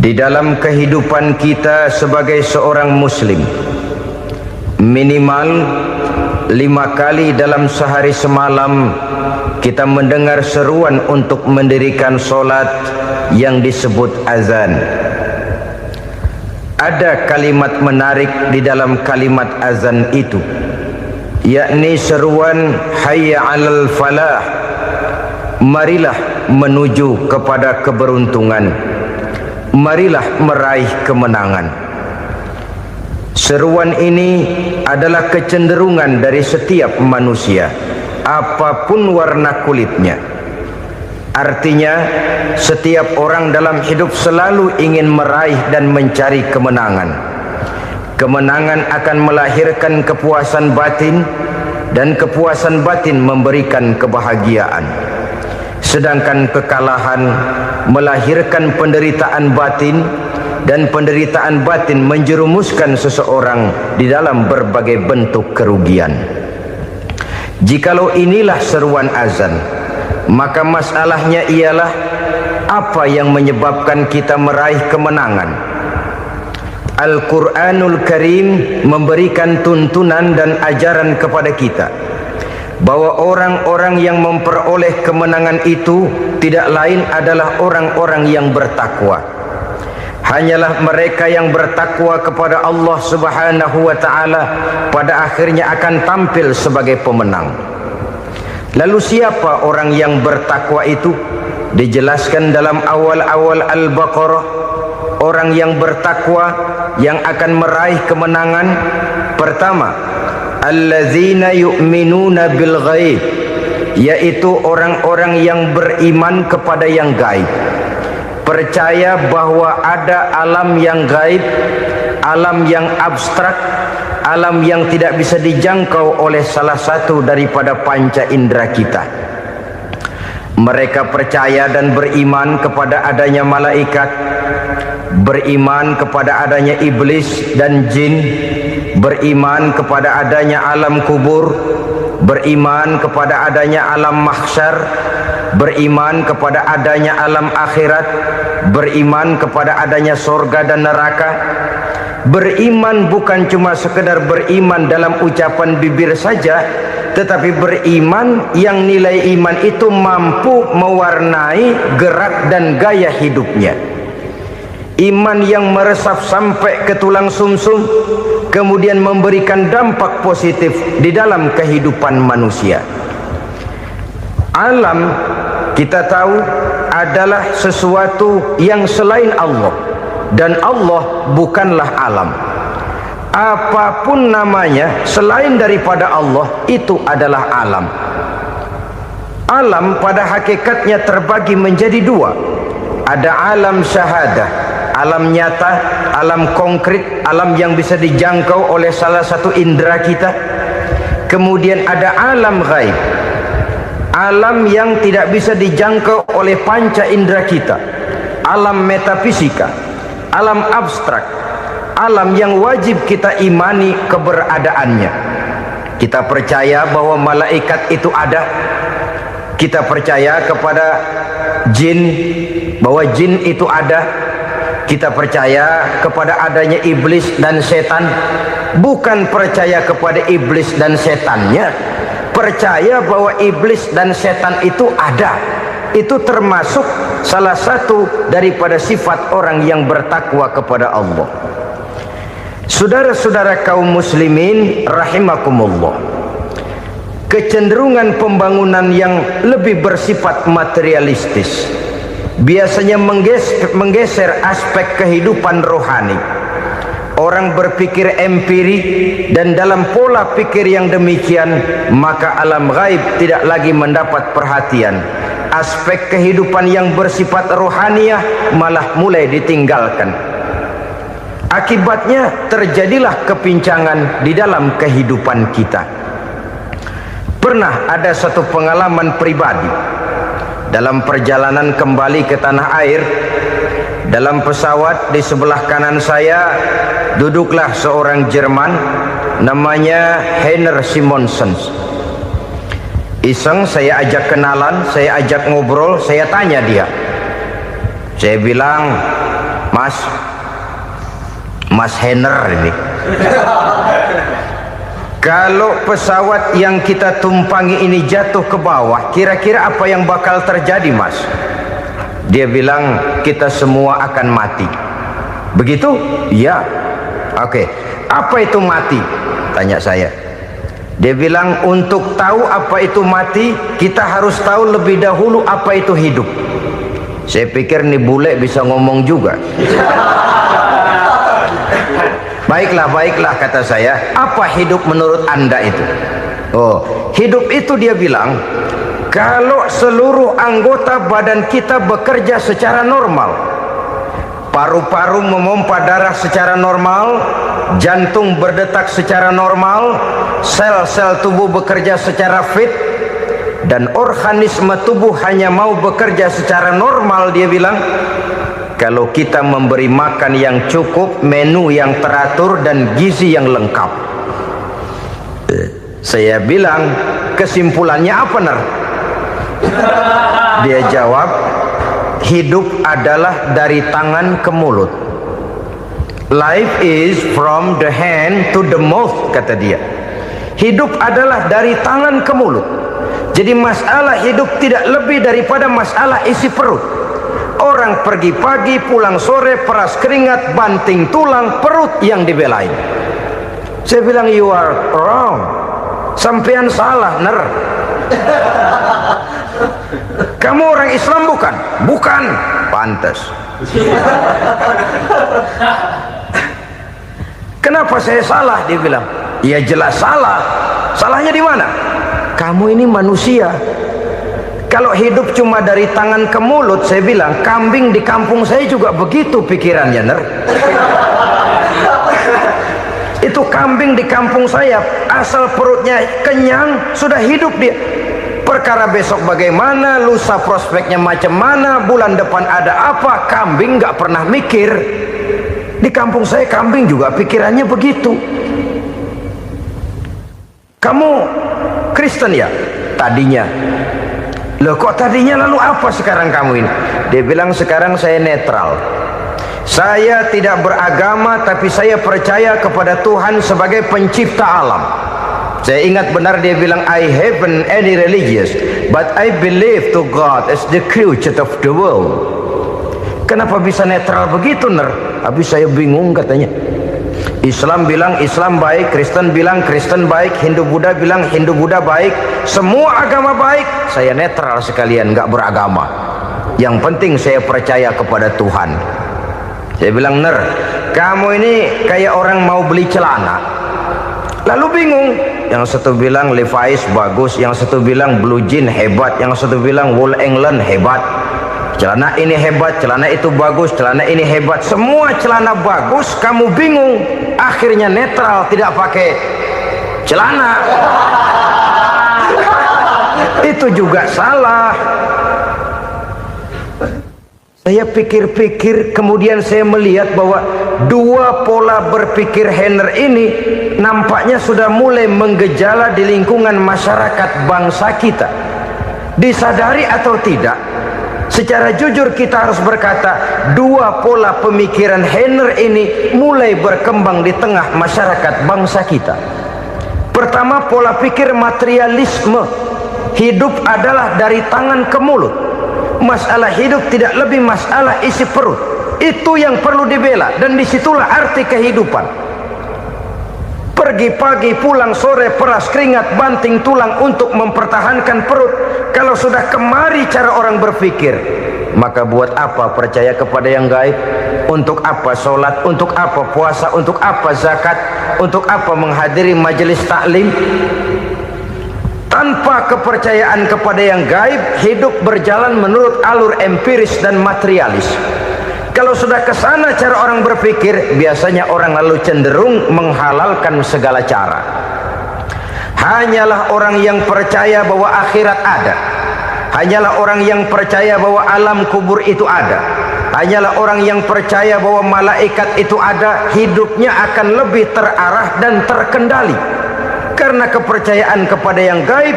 Di dalam kehidupan kita sebagai seorang muslim, minimal 5 kali dalam sehari semalam kita mendengar seruan untuk mendirikan solat yang disebut azan. Ada kalimat menarik di dalam kalimat azan itu, yakni seruan hayya 'alal falah, marilah menuju kepada keberuntungan, marilah meraih kemenangan. Seruan ini adalah kecenderungan dari setiap manusia, apapun warna kulitnya. Artinya, setiap orang dalam hidup selalu ingin meraih dan mencari kemenangan. Kemenangan akan melahirkan kepuasan batin, dan kepuasan batin memberikan kebahagiaan. Sedangkan kekalahan melahirkan penderitaan batin, dan penderitaan batin menjerumuskan seseorang di dalam berbagai bentuk kerugian. Jikalau inilah seruan azan, maka masalahnya ialah apa yang menyebabkan kita meraih kemenangan. Al-Quranul Karim memberikan tuntunan dan ajaran kepada kita bahwa orang-orang yang memperoleh kemenangan itu tidak lain adalah orang-orang yang bertakwa. Hanyalah mereka yang bertakwa kepada Allah Subhanahu wa ta'ala pada akhirnya akan tampil sebagai pemenang. Lalu siapa orang yang bertakwa itu? Dijelaskan dalam awal-awal Al-Baqarah, orang yang bertakwa yang akan meraih kemenangan. Pertama, allazina yu'minuna bil ghaib, yaitu orang-orang yang beriman kepada yang gaib, percaya bahwa ada alam yang gaib, alam yang abstrak, alam yang tidak bisa dijangkau oleh salah satu daripada panca indera kita. Mereka percaya dan beriman kepada adanya malaikat, beriman kepada adanya iblis dan jin, beriman kepada adanya alam kubur, beriman kepada adanya alam mahsyar, beriman kepada adanya alam akhirat, beriman kepada adanya surga dan neraka. Beriman bukan cuma sekedar beriman dalam ucapan bibir saja, tetapi beriman yang nilai iman itu mampu mewarnai gerak dan gaya hidupnya. Iman yang meresap sampai ke tulang sumsum, kemudian memberikan dampak positif di dalam kehidupan manusia. Alam, kita tahu, adalah sesuatu yang selain Allah, dan Allah bukanlah alam. Apapun namanya selain daripada Allah, itu adalah alam. Alam pada hakikatnya terbagi menjadi dua. Ada alam syahadah, alam nyata, alam konkret, alam yang bisa dijangkau oleh salah satu indera kita. Kemudian ada alam ghaib, alam yang tidak bisa dijangkau oleh panca indera kita, alam metafisika, alam abstrak, alam yang wajib kita imani keberadaannya. Kita percaya bahwa malaikat itu ada, kita percaya kepada jin, bahwa jin itu ada, kita percaya kepada adanya iblis dan setan. Bukan percaya kepada iblis dan setannya, percaya bahwa iblis dan setan itu ada. Itu termasuk salah satu daripada sifat orang yang bertakwa kepada Allah. Saudara-saudara kaum muslimin rahimakumullah, kecenderungan pembangunan yang lebih bersifat materialistis biasanya menggeser aspek kehidupan rohani. Orang berpikir empiri, dan dalam pola pikir yang demikian maka alam gaib tidak lagi mendapat perhatian. Aspek kehidupan yang bersifat rohaniah malah mulai ditinggalkan. Akibatnya terjadilah kepincangan di dalam kehidupan kita. Pernah ada satu pengalaman pribadi dalam perjalanan kembali ke tanah air. Dalam pesawat di sebelah kanan saya duduklah seorang Jerman namanya Heiner Simonsen. Iseng saya ajak kenalan, saya ajak ngobrol, saya tanya dia. Saya bilang, Mas Henner ini. Kalau pesawat yang kita tumpangi ini jatuh ke bawah, kira-kira apa yang bakal terjadi, Mas? Dia bilang, kita semua akan mati. Begitu? Ya. Oke. Apa itu mati? Tanya saya. Dia bilang, untuk tahu apa itu mati, kita harus tahu lebih dahulu apa itu hidup. Saya pikir nih bule bisa ngomong juga. Baiklah kata saya. Apa hidup menurut Anda itu? Oh, hidup itu dia bilang, kalau seluruh anggota badan kita bekerja secara normal, paru-paru memompa darah secara normal, jantung berdetak secara normal, sel-sel tubuh bekerja secara fit, dan organisme tubuh hanya mau bekerja secara normal, dia bilang, kalau kita memberi makan yang cukup, menu yang teratur, dan gizi yang lengkap. Saya bilang, kesimpulannya apa, Ner? Dia jawab, hidup adalah dari tangan ke mulut. Life is from the hand to the mouth, kata dia. Hidup adalah dari tangan ke mulut. Jadi masalah hidup tidak lebih daripada masalah isi perut. Orang pergi pagi, pulang sore, peras keringat, banting tulang, perut yang dibelain. Saya bilang, you are wrong. Sampean salah, Ner. Kamu orang Islam bukan? Bukan. Pantas. Kenapa saya salah? Dia bilang, ya jelas salah. Salahnya di mana? Kamu ini manusia. Kalau hidup cuma dari tangan ke mulut, saya bilang, kambing di kampung saya juga begitu pikirannya, Ner. Itu kambing di kampung saya, asal perutnya kenyang, sudah hidup dia. Perkara besok bagaimana, lusa prospeknya macam mana, bulan depan ada apa, kambing nggak pernah mikir. Di kampung saya kambing juga pikirannya begitu. Kamu Kristen ya? Tadinya. Loh kok tadinya, lalu apa sekarang kamu ini? Dia bilang, sekarang saya netral. Saya tidak beragama, tapi saya percaya kepada Tuhan sebagai pencipta alam. Saya ingat benar dia bilang, I haven't any religious, but I believe to God as the creator of the world. Kenapa bisa netral begitu, Ner? Habis saya bingung katanya. Islam bilang Islam baik, Kristen bilang Kristen baik, Hindu Buddha bilang Hindu Buddha baik, semua agama baik. Saya netral sekalian, nggak beragama. Yang penting saya percaya kepada Tuhan. Saya bilang, Ner, kamu ini kayak orang mau beli celana, lalu bingung. Yang satu bilang Levi's bagus, yang satu bilang Blue Jean hebat, yang satu bilang Wool England hebat. Celana ini hebat, celana itu bagus, celana ini hebat. Semua celana bagus, kamu bingung. Akhirnya netral, tidak pakai celana. Itu juga salah. Saya pikir-pikir, kemudian saya melihat bahwa dua pola berpikir Henner ini nampaknya sudah mulai menggejala di lingkungan masyarakat bangsa kita. Disadari atau tidak, secara jujur kita harus berkata, dua pola pemikiran Henner ini mulai berkembang di tengah masyarakat bangsa kita. Pertama, pola pikir materialisme. Hidup adalah dari tangan ke mulut. Masalah hidup tidak lebih masalah isi perut. Itu yang perlu dibela, dan disitulah arti kehidupan. Pergi pagi, pulang sore, peras keringat, banting tulang untuk mempertahankan perut. Kalau sudah kemari cara orang berpikir, maka buat apa percaya kepada yang gaib? Untuk apa sholat? Untuk apa puasa? Untuk apa zakat? Untuk apa menghadiri majelis taklim? Tanpa kepercayaan kepada yang gaib, hidup berjalan menurut alur empiris dan materialis. Kalau sudah ke sana cara orang berpikir, biasanya orang lalu cenderung menghalalkan segala cara. Hanyalah orang yang percaya bahwa akhirat ada, hanyalah orang yang percaya bahwa alam kubur itu ada, hanyalah orang yang percaya bahwa malaikat itu ada, hidupnya akan lebih terarah dan terkendali. Karena kepercayaan kepada yang gaib,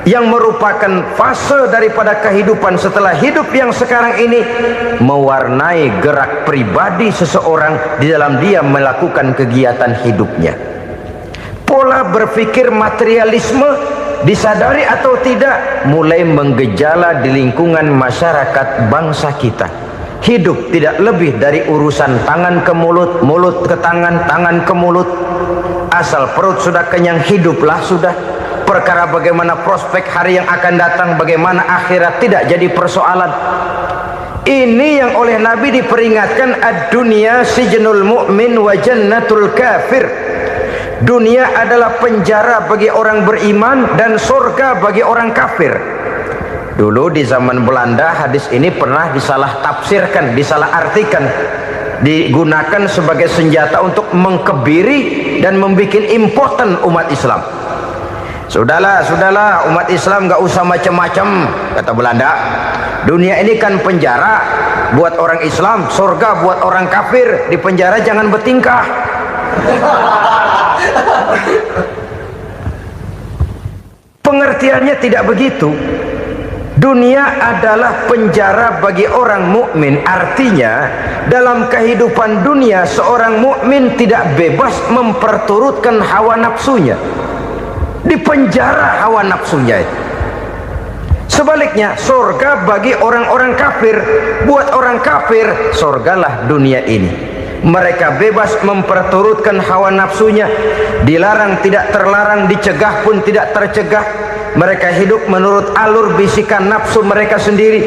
yang merupakan fase daripada kehidupan setelah hidup yang sekarang ini, mewarnai gerak pribadi seseorang di dalam dia melakukan kegiatan hidupnya. Pola berpikir materialisme, disadari atau tidak, mulai menggejala di lingkungan masyarakat bangsa kita. Hidup tidak lebih dari urusan tangan ke mulut, mulut ke tangan, tangan ke mulut. Asal perut sudah kenyang, hiduplah sudah. Perkara bagaimana prospek hari yang akan datang, bagaimana akhirat, tidak jadi persoalan. Ini yang oleh Nabi diperingatkan, ad-dunya sijnul mu'min wa jannatul kafir. Dunia adalah penjara bagi orang beriman dan surga bagi orang kafir. Dulu di zaman Belanda hadis ini pernah disalah tafsirkan, disalah artikan, digunakan sebagai senjata untuk mengkebiri dan membuat impoten umat Islam. Sudahlah umat Islam gak usah macam-macam, kata Belanda. Dunia ini kan penjara buat orang Islam, surga buat orang kafir. Di penjara jangan bertingkah. Pengertiannya tidak begitu. Dunia adalah penjara bagi orang mukmin. Artinya dalam kehidupan dunia seorang mukmin tidak bebas memperturutkan hawa nafsunya. Di penjara hawa nafsunya. Sebaliknya surga bagi orang-orang kafir. Buat orang kafir surgalah dunia ini. Mereka bebas memperturutkan hawa nafsunya, dilarang tidak terlarang, dicegah pun tidak tercegah. Mereka hidup menurut alur bisikan nafsu mereka sendiri.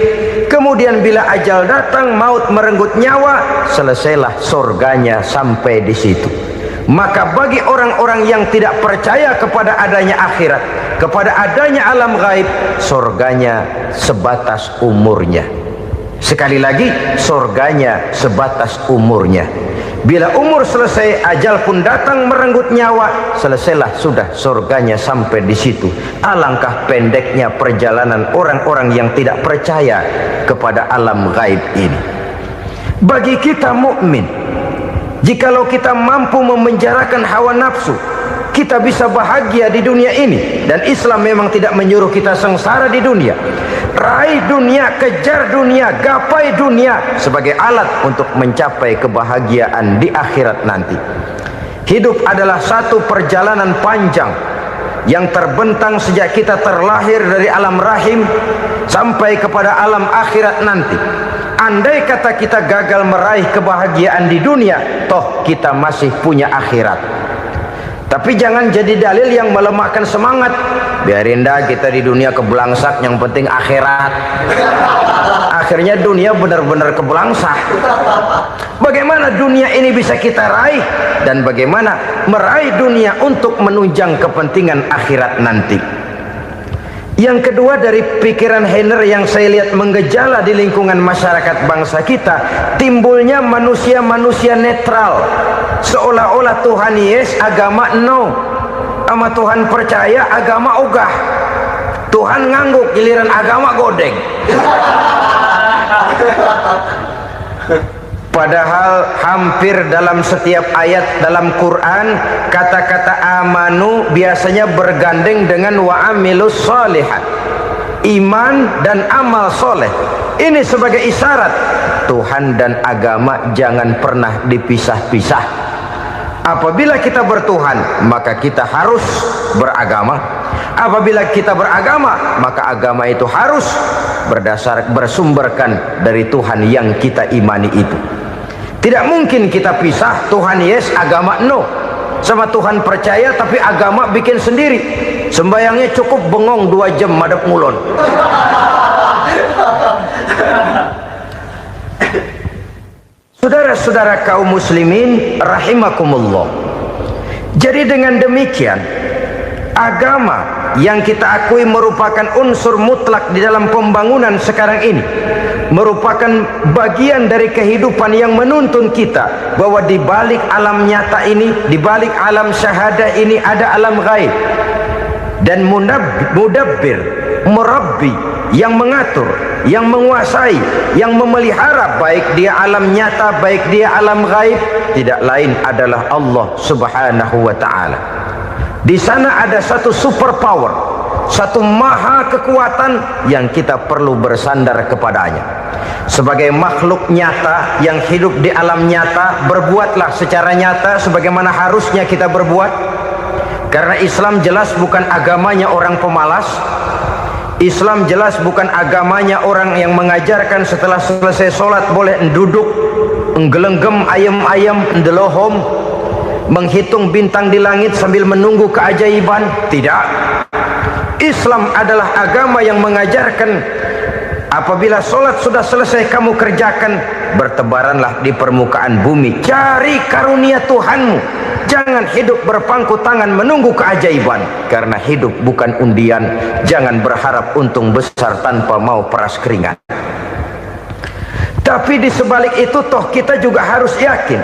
Kemudian bila ajal datang, maut merenggut nyawa, selesailah surganya sampai di situ. Maka bagi orang-orang yang tidak percaya kepada adanya akhirat, kepada adanya alam gaib, surganya sebatas umurnya. Sekali lagi, surganya sebatas umurnya. Bila umur selesai, ajal pun datang merenggut nyawa, selesailah sudah surganya sampai di situ. Alangkah pendeknya perjalanan orang-orang yang tidak percaya kepada alam gaib ini. Bagi kita mukmin, jikalau kita mampu memenjarakan hawa nafsu, kita bisa bahagia di dunia ini. Dan Islam memang tidak menyuruh kita sengsara di dunia. Raih dunia, kejar dunia, gapai dunia sebagai alat untuk mencapai kebahagiaan di akhirat nanti. Hidup adalah satu perjalanan panjang yang terbentang sejak kita terlahir dari alam rahim sampai kepada alam akhirat nanti. Andai kata kita gagal meraih kebahagiaan di dunia, toh kita masih punya akhirat. Tapi jangan jadi dalil yang melemahkan semangat. Biarin dah kita di dunia kebelangsak, yang penting akhirat. Akhirnya dunia benar-benar kebelangsak. Bagaimana dunia ini bisa kita raih, dan bagaimana meraih dunia untuk menunjang kepentingan akhirat nanti. Yang kedua, dari pikiran Heiner yang saya lihat menggejala di lingkungan masyarakat bangsa kita, timbulnya manusia-manusia netral. Seolah-olah Tuhan yes, agama no. Sama Tuhan percaya, agama ogah. Tuhan ngangguk, giliran agama godeng. Padahal hampir dalam setiap ayat dalam Quran, kata-kata amanu biasanya bergandeng dengan wa amilus sholihat, iman dan amal soleh. Ini sebagai isyarat Tuhan dan agama jangan pernah dipisah-pisah. Apabila kita bertuhan, maka kita harus beragama. Apabila kita beragama, maka agama itu harus bersumberkan dari Tuhan yang kita imani itu. Tidak mungkin kita pisah, Tuhan yes, agama no. Sama Tuhan percaya tapi agama bikin sendiri. Sembayangnya cukup bengong 2 jam madep ngulon. Saudara-saudara kaum muslimin rahimakumullah. Jadi dengan demikian, agama yang kita akui merupakan unsur mutlak di dalam pembangunan sekarang ini, merupakan bagian dari kehidupan yang menuntun kita bahwa di balik alam nyata ini, di balik alam syahadah ini ada alam gaib. Dan mudabbir, murabbi, yang mengatur, yang menguasai, yang memelihara baik dia alam nyata, baik dia alam gaib, tidak lain adalah Allah Subhanahu wa ta'ala. Di sana ada satu super power, satu maha kekuatan yang kita perlu bersandar kepadanya. Sebagai makhluk nyata yang hidup di alam nyata, berbuatlah secara nyata sebagaimana harusnya kita berbuat. Karena Islam jelas bukan agamanya orang pemalas. Islam jelas bukan agamanya orang yang mengajarkan setelah selesai sholat boleh duduk, nggelenggem ayam-ayam, ndelohom, menghitung bintang di langit sambil menunggu keajaiban. Tidak. Islam adalah agama yang mengajarkan apabila sholat sudah selesai kamu kerjakan, bertebaranlah di permukaan bumi, cari karunia Tuhanmu. Jangan hidup berpangku tangan menunggu keajaiban. Karena hidup bukan undian. Jangan berharap untung besar tanpa mau peras keringat. Tapi di sebalik itu toh kita juga harus yakin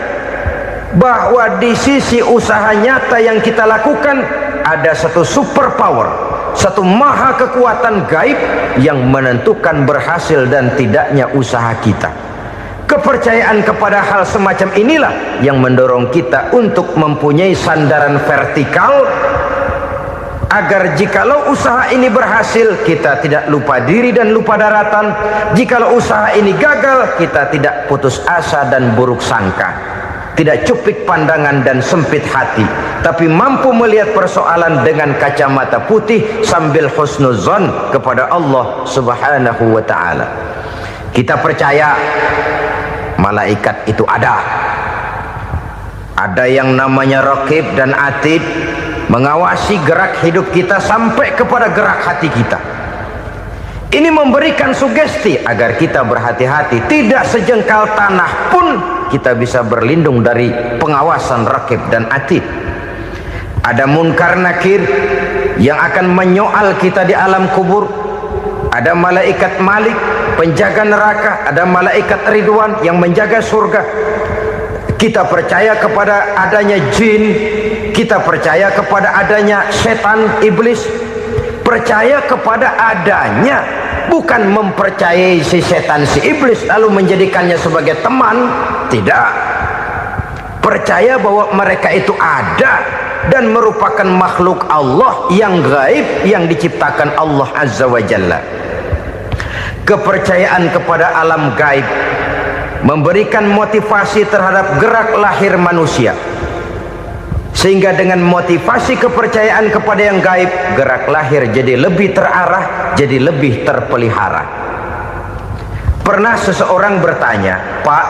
bahwa di sisi usaha nyata yang kita lakukan ada satu super power, satu maha kekuatan gaib yang menentukan berhasil dan tidaknya usaha kita. Kepercayaan kepada hal semacam inilah yang mendorong kita untuk mempunyai sandaran vertikal, agar jikalau usaha ini berhasil kita tidak lupa diri dan lupa daratan. Jikalau usaha ini gagal kita tidak putus asa dan buruk sangka, tidak cupik pandangan dan sempit hati, tapi mampu melihat persoalan dengan kacamata putih sambil husnuzon kepada Allah Subhanahu wa ta'ala. Kita percaya malaikat itu ada yang namanya Raqib dan Atid, mengawasi gerak hidup kita sampai kepada gerak hati kita. Ini memberikan sugesti agar kita berhati-hati, tidak sejengkal tanah pun kita bisa berlindung dari pengawasan Raqib dan Atid. Ada Munkar Nakir yang akan menyoal kita di alam kubur. Ada malaikat Malik, penjaga neraka. Ada malaikat Ridwan yang menjaga surga. Kita percaya kepada adanya jin, kita percaya kepada adanya setan, iblis. Percaya kepada adanya, bukan mempercayai si setan, si iblis lalu menjadikannya sebagai teman. Tidak. Percaya bahwa mereka itu ada dan merupakan makhluk Allah yang gaib yang diciptakan Allah Azza wa Jalla. Kepercayaan kepada alam gaib memberikan motivasi terhadap gerak lahir manusia, sehingga dengan motivasi kepercayaan kepada yang gaib, gerak lahir jadi lebih terarah, jadi lebih terpelihara. Pernah seseorang bertanya, "Pak,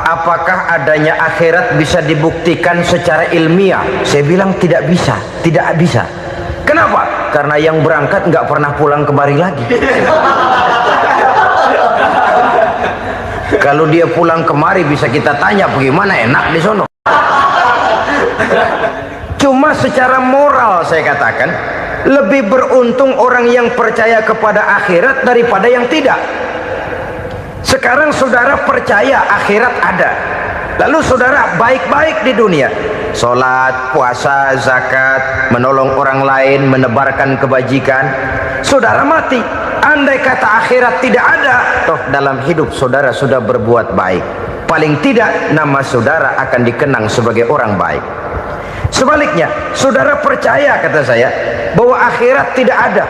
apakah adanya akhirat bisa dibuktikan secara ilmiah?" Saya bilang tidak bisa, tidak bisa. Kenapa? Karena yang berangkat nggak pernah pulang kembali lagi. Kalau dia pulang kemari bisa kita tanya bagaimana enak di sono. Cuma secara moral saya katakan, lebih beruntung orang yang percaya kepada akhirat daripada yang tidak. Sekarang saudara percaya akhirat ada, lalu saudara baik-baik di dunia, sholat, puasa, zakat, menolong orang lain, menebarkan kebajikan. Saudara mati, andai kata akhirat tidak ada, toh dalam hidup saudara sudah berbuat baik. Paling tidak nama saudara akan dikenang sebagai orang baik. Sebaliknya, saudara percaya, kata saya, bahwa akhirat tidak ada,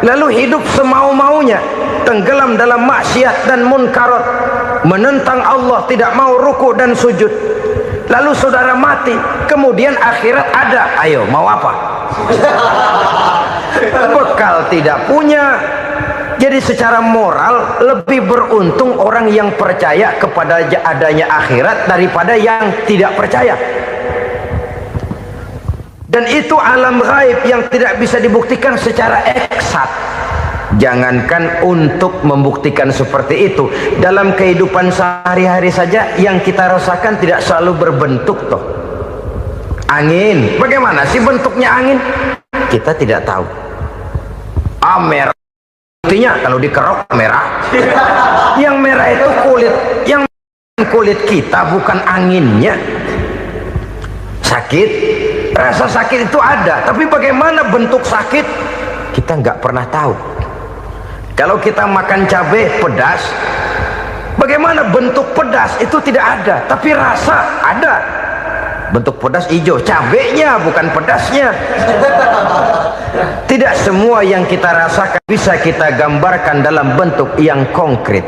lalu hidup semau-maunya, tenggelam dalam maksiat dan munkarat, menentang Allah, tidak mau ruku dan sujud. Lalu saudara mati, kemudian akhirat ada, ayo mau apa? Bekal tidak punya. Jadi secara moral lebih beruntung orang yang percaya kepada adanya akhirat daripada yang tidak percaya. Dan itu alam gaib yang tidak bisa dibuktikan secara eksat. Jangankan untuk membuktikan seperti itu, dalam kehidupan sehari-hari saja yang kita rasakan tidak selalu berbentuk toh. Angin, bagaimana sih bentuknya angin? Kita tidak tahu. Merah, artinya kalau dikerok merah. Yang merah itu kulit, yang kulit kita bukan anginnya. Sakit, rasa sakit itu ada, tapi bagaimana bentuk sakit kita nggak pernah tahu. Kalau kita makan cabai pedas, bagaimana bentuk pedas itu tidak ada, tapi rasa ada. Bentuk pedas hijau, cabenya bukan pedasnya. Tidak semua yang kita rasakan bisa kita gambarkan dalam bentuk yang konkret.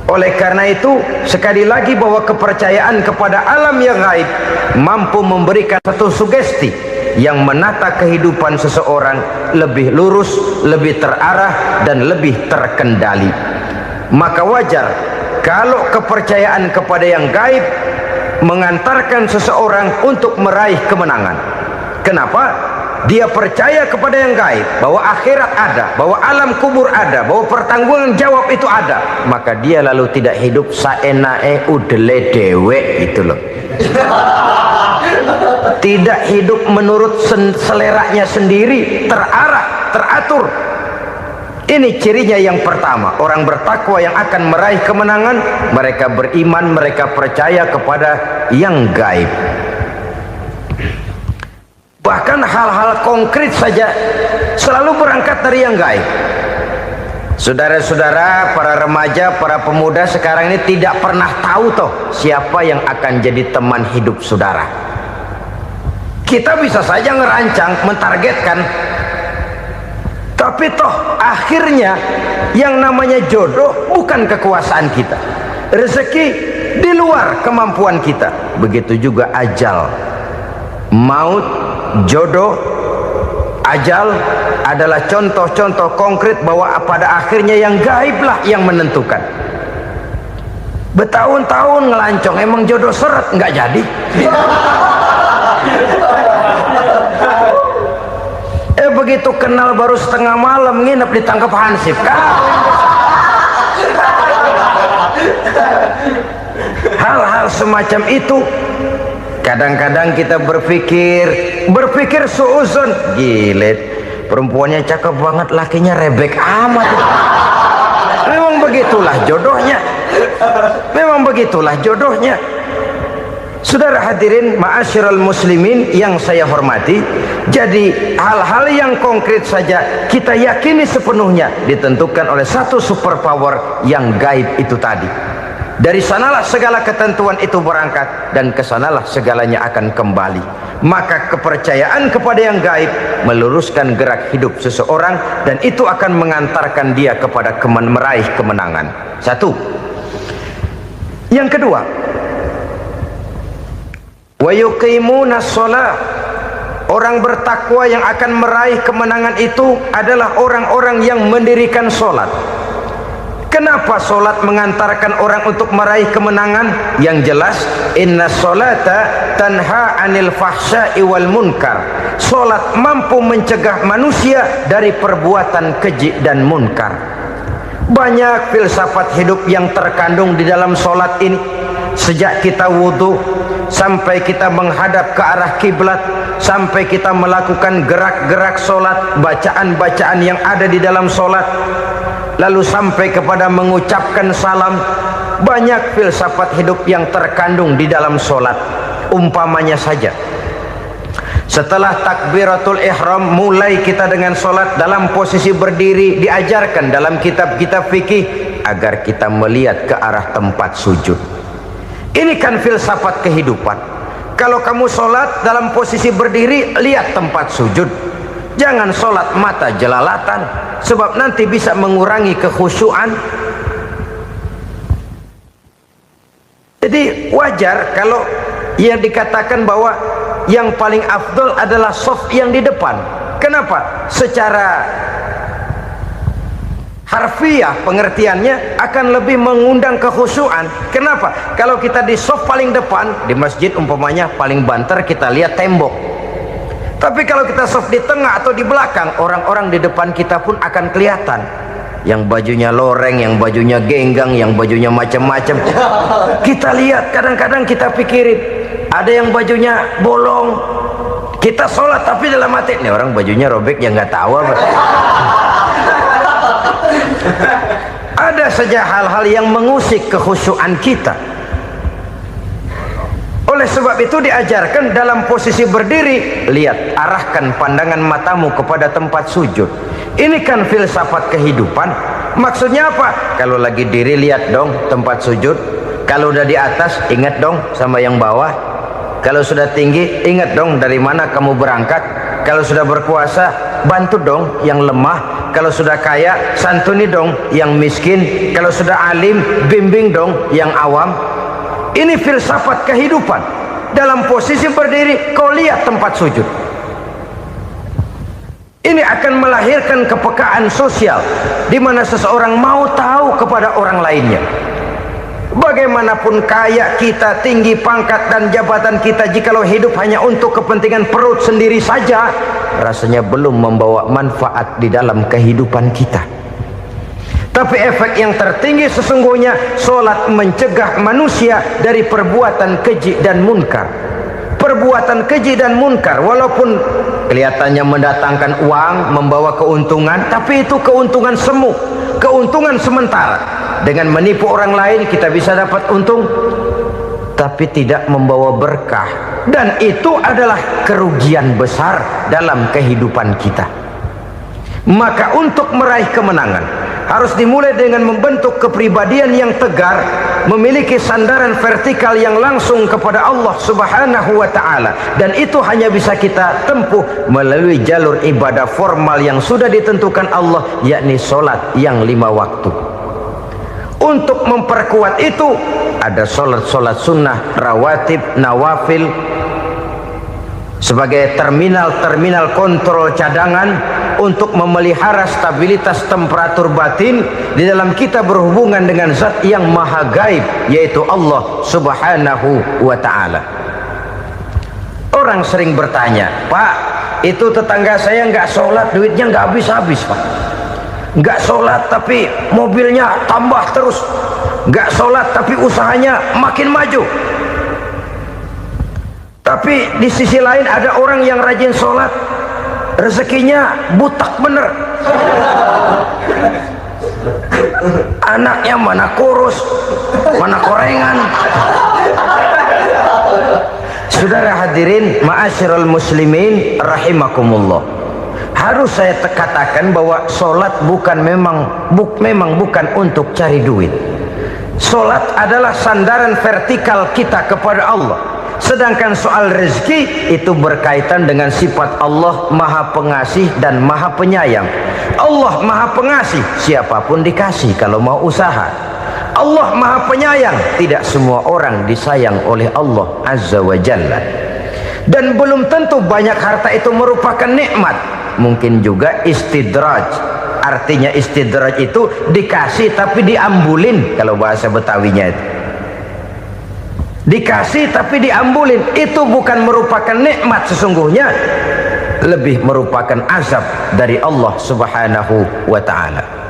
Oleh karena itu, sekali lagi bahwa kepercayaan kepada alam yang gaib mampu memberikan satu sugesti yang menata kehidupan seseorang lebih lurus, lebih terarah, dan lebih terkendali. Maka wajar kalau kepercayaan kepada yang gaib mengantarkan seseorang untuk meraih kemenangan. Kenapa? Dia percaya kepada yang gaib, bahwa akhirat ada, bahwa alam kubur ada, bahwa pertanggungan jawab itu ada. Maka dia lalu tidak hidup saenae udele dewe, itu loh. Tidak hidup menurut seleranya sendiri, terarah, teratur. Ini cirinya yang pertama. Orang bertakwa yang akan meraih kemenangan, mereka beriman, mereka percaya kepada yang gaib. Bahkan hal-hal konkret saja selalu berangkat dari yang gaib. Saudara-saudara, para remaja, para pemuda sekarang ini tidak pernah tahu toh siapa yang akan jadi teman hidup saudara. Kita bisa saja ngerancang, mentargetkan, tapi toh akhirnya yang namanya jodoh bukan kekuasaan kita. Rezeki di luar kemampuan kita. Begitu juga ajal, maut, jodoh, ajal adalah contoh-contoh konkret bahwa pada akhirnya yang gaiblah yang menentukan. Bertahun-tahun ngelancong, emang jodoh seret nggak jadi. Begitu kenal baru setengah malam nginep ditangkap hansip kan. Hal-hal semacam itu kadang-kadang kita berpikir suuzon, gilet, perempuannya cakep banget, lakinya rebek amat. Memang begitulah jodohnya. Memang begitulah jodohnya. Saudara hadirin ma'asyiral muslimin yang saya hormati, jadi hal-hal yang konkret saja kita yakini sepenuhnya ditentukan oleh satu superpower yang gaib itu tadi. Dari sanalah segala ketentuan itu berangkat dan kesanalah segalanya akan kembali. Maka kepercayaan kepada yang gaib meluruskan gerak hidup seseorang dan itu akan mengantarkan dia kepada meraih kemenangan. Satu. Yang kedua, wa yuqimuna shalah. Orang bertakwa yang akan meraih kemenangan itu adalah orang-orang yang mendirikan sholat. Kenapa sholat mengantarkan orang untuk meraih kemenangan? Yang jelas, inna sholata tanha anil fahsya'i wal munkar. Sholat mampu mencegah manusia dari perbuatan keji dan munkar. Banyak filsafat hidup yang terkandung di dalam sholat ini. Sejak kita wudhu sampai kita menghadap ke arah kiblat, sampai kita melakukan gerak-gerak sholat, bacaan-bacaan yang ada di dalam sholat, lalu sampai kepada mengucapkan salam. Banyak filsafat hidup yang terkandung di dalam sholat. Umpamanya saja, setelah takbiratul ihram mulai kita dengan sholat dalam posisi berdiri, diajarkan dalam kitab-kitab fikih agar kita melihat ke arah tempat sujud. Ini kan filsafat kehidupan. Kalau kamu sholat dalam posisi berdiri, lihat tempat sujud. Jangan sholat mata jelalatan, sebab nanti bisa mengurangi kekhusyuan. Jadi wajar kalau yang dikatakan bahwa yang paling afdol adalah shaf yang di depan. Kenapa? Secara harfiah pengertiannya akan lebih mengundang kekhusyuan. Kenapa? Kalau kita di shaf paling depan di masjid umpamanya paling banter kita lihat tembok. Tapi kalau kita shaf di tengah atau di belakang, orang-orang di depan kita pun akan kelihatan. Yang bajunya loreng, yang bajunya genggang, yang bajunya macam-macam. Kita lihat, kadang-kadang kita pikirin, ada yang bajunya bolong. Kita sholat tapi dalam hati, nih orang bajunya robek yang nggak tahu apa. Ada saja hal-hal yang mengusik kekhusyuan kita. Oleh sebab itu diajarkan dalam posisi berdiri, lihat, arahkan pandangan matamu kepada tempat sujud. Ini kan filsafat kehidupan. Maksudnya apa? Kalau lagi diri lihat dong tempat sujud. Kalau udah di atas ingat dong sama yang bawah. Kalau sudah tinggi, ingat dong dari mana kamu berangkat. Kalau sudah berkuasa, bantu dong yang lemah. Kalau sudah kaya, santuni dong yang miskin. Kalau sudah alim, bimbing dong yang awam. Ini filsafat kehidupan. Dalam posisi berdiri, kau lihat tempat sujud. Ini akan melahirkan kepekaan sosial, di mana seseorang mau tahu kepada orang lainnya. Bagaimanapun kaya kita, tinggi pangkat dan jabatan kita, jikalau hidup hanya untuk kepentingan perut sendiri saja, rasanya belum membawa manfaat di dalam kehidupan kita. Tapi efek yang tertinggi sesungguhnya, solat mencegah manusia dari perbuatan keji dan munkar. Perbuatan keji dan munkar, walaupun kelihatannya mendatangkan uang, membawa keuntungan, tapi itu keuntungan semu, keuntungan sementara. Dengan menipu orang lain kita bisa dapat untung, tapi tidak membawa berkah, dan itu adalah kerugian besar dalam kehidupan kita. Maka untuk meraih kemenangan harus dimulai dengan membentuk kepribadian yang tegar, memiliki sandaran vertikal yang langsung kepada Allah Subhanahu wa ta'ala, dan itu hanya bisa kita tempuh melalui jalur ibadah formal yang sudah ditentukan Allah, yakni solat yang 5 waktu. Untuk memperkuat itu ada solat-solat sunnah, rawatib, nawafil sebagai terminal kontrol cadangan untuk memelihara stabilitas temperatur batin di dalam kita berhubungan dengan zat yang maha gaib, yaitu Allah Subhanahu wa ta'ala. Orang sering bertanya, Pak, itu tetangga saya nggak sholat, duitnya nggak habis-habis, Pak. Nggak sholat tapi mobilnya tambah terus, nggak sholat tapi usahanya makin maju. Tapi di sisi lain ada orang yang rajin sholat, rezekinya butak bener, anaknya mana kurus, mana korengan. Saudara hadirin ma'asyiral muslimin rahimakumullah, harus saya katakan bahwa solat memang bukan untuk cari duit. Solat adalah sandaran vertikal kita kepada Allah. Sedangkan soal rezeki itu berkaitan dengan sifat Allah maha pengasih dan maha penyayang. Allah maha pengasih, siapapun dikasih kalau mau usaha. Allah maha penyayang, tidak semua orang disayang oleh Allah Azza wa Jalla. Dan belum tentu banyak harta itu merupakan nikmat. Mungkin juga istidraj. Artinya istidraj itu dikasih tapi diambulin, kalau bahasa Betawinya itu. Dikasih tapi diambulin, itu bukan merupakan nikmat sesungguhnya, lebih merupakan azab dari Allah Subhanahu wa ta'ala.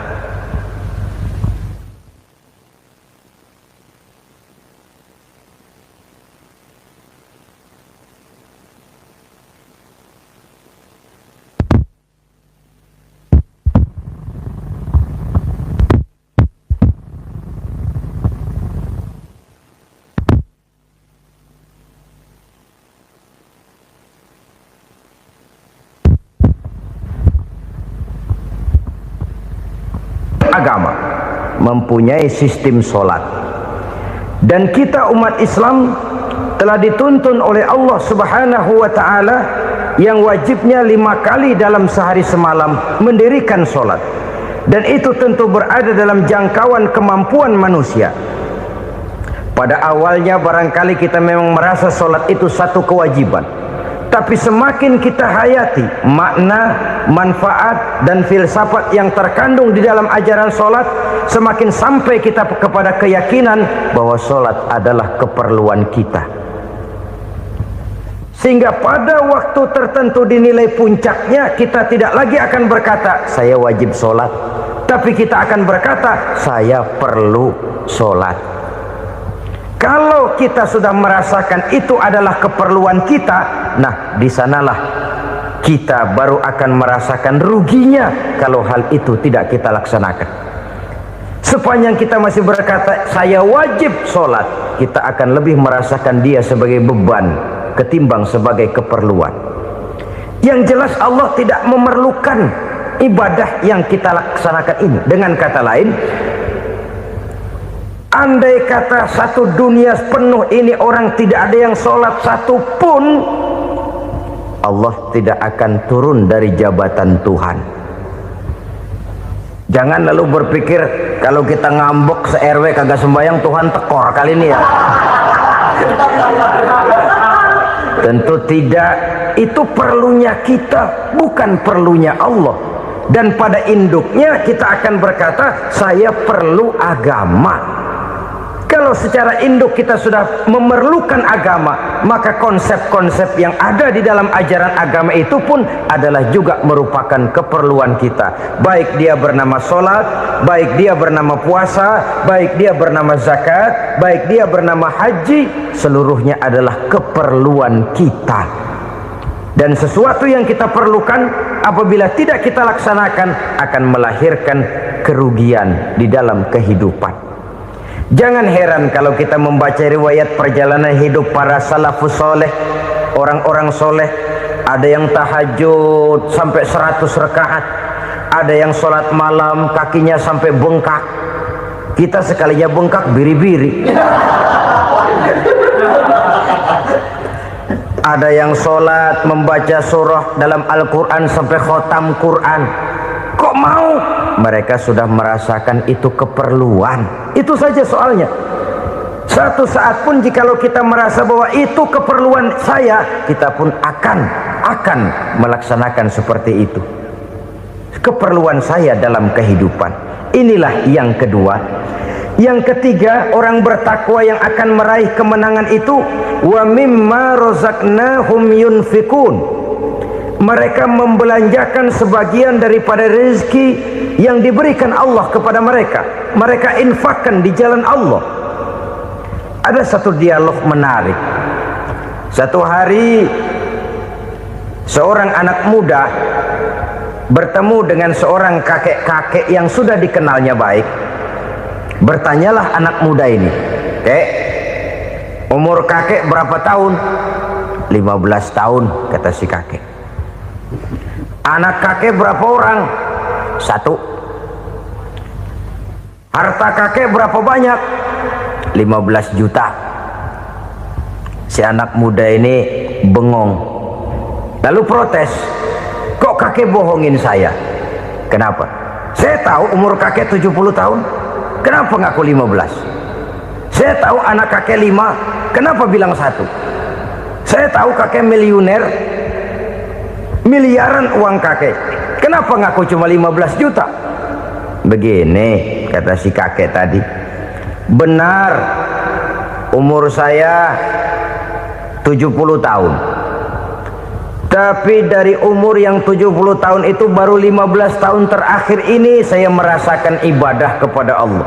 Agama mempunyai sistem solat, dan kita umat Islam telah dituntun oleh Allah Subhanahu wa ta'ala yang wajibnya 5 kali dalam sehari semalam mendirikan solat, dan itu tentu berada dalam jangkauan kemampuan manusia. Pada awalnya barangkali kita memang merasa solat itu satu kewajiban, tapi semakin kita hayati makna, manfaat dan filsafat yang terkandung di dalam ajaran solat, semakin sampai kita kepada keyakinan bahwa solat adalah keperluan kita. Sehingga pada waktu tertentu dinilai puncaknya, kita tidak lagi akan berkata saya wajib solat, tapi kita akan berkata saya perlu solat. Kalau kita sudah merasakan itu adalah keperluan kita, nah di sanalah kita baru akan merasakan ruginya kalau hal itu tidak kita laksanakan. Sepanjang kita masih berkata saya wajib sholat, kita akan lebih merasakan dia sebagai beban ketimbang sebagai keperluan. Yang jelas Allah tidak memerlukan ibadah yang kita laksanakan ini. Dengan kata lain, Andai kata satu dunia penuh ini orang tidak ada yang sholat satu pun, Allah tidak akan turun dari jabatan Tuhan. Jangan lalu berpikir kalau kita ngambek se-RW kagak sembahyang Tuhan tekor kali ini ya. Tentu tidak. Itu perlunya kita, bukan perlunya Allah. Dan pada induknya kita akan berkata, saya perlu agama. Kalau secara induk kita sudah memerlukan agama, maka konsep-konsep yang ada di dalam ajaran agama itu pun adalah juga merupakan keperluan kita. Baik dia bernama sholat, baik dia bernama puasa, baik dia bernama zakat, baik dia bernama haji, seluruhnya adalah keperluan kita. Dan sesuatu yang kita perlukan apabila tidak kita laksanakan akan melahirkan kerugian di dalam kehidupan. Jangan heran kalau kita membaca riwayat perjalanan hidup para salafus soleh, orang-orang soleh. Ada yang tahajud sampai 100 rakaat, ada yang sholat malam kakinya sampai bengkak. Kita sekalinya bengkak biri-biri. Ada yang sholat membaca surah dalam Al-Quran sampai khotam Quran. Kok mau? Mereka sudah merasakan itu keperluan. Itu saja soalnya. Satu saat pun jikalau kita merasa bahwa itu keperluan saya, kita pun akan melaksanakan seperti itu. Keperluan saya dalam kehidupan. Inilah yang kedua. Yang ketiga, orang bertakwa yang akan meraih kemenangan itu, wa mimma razaqnahum yunfikun. Mereka membelanjakan sebagian daripada rezeki yang diberikan Allah kepada mereka. Mereka infakkan di jalan Allah. Ada satu dialog menarik. Satu hari seorang anak muda bertemu dengan seorang kakek-kakek yang sudah dikenalnya baik. Bertanyalah anak muda ini, "Kek, umur kakek berapa tahun?" 15 tahun, kata si kakek. Anak kakek berapa orang? 1. Harta kakek berapa banyak? 15 juta. Si anak muda ini bengong, lalu protes, "Kok kakek bohongin saya?" "Kenapa?" "Saya tahu umur kakek 70 tahun. Kenapa ngaku 15? Saya tahu anak kakek 5. Kenapa bilang 1? Saya tahu kakek miliuner, miliaran uang kakek. Kenapa ngaku cuma 15 juta? Begini, kata si kakek tadi. Benar, umur saya 70 tahun. Tapi dari umur yang 70 tahun itu baru 15 tahun terakhir ini saya merasakan ibadah kepada Allah.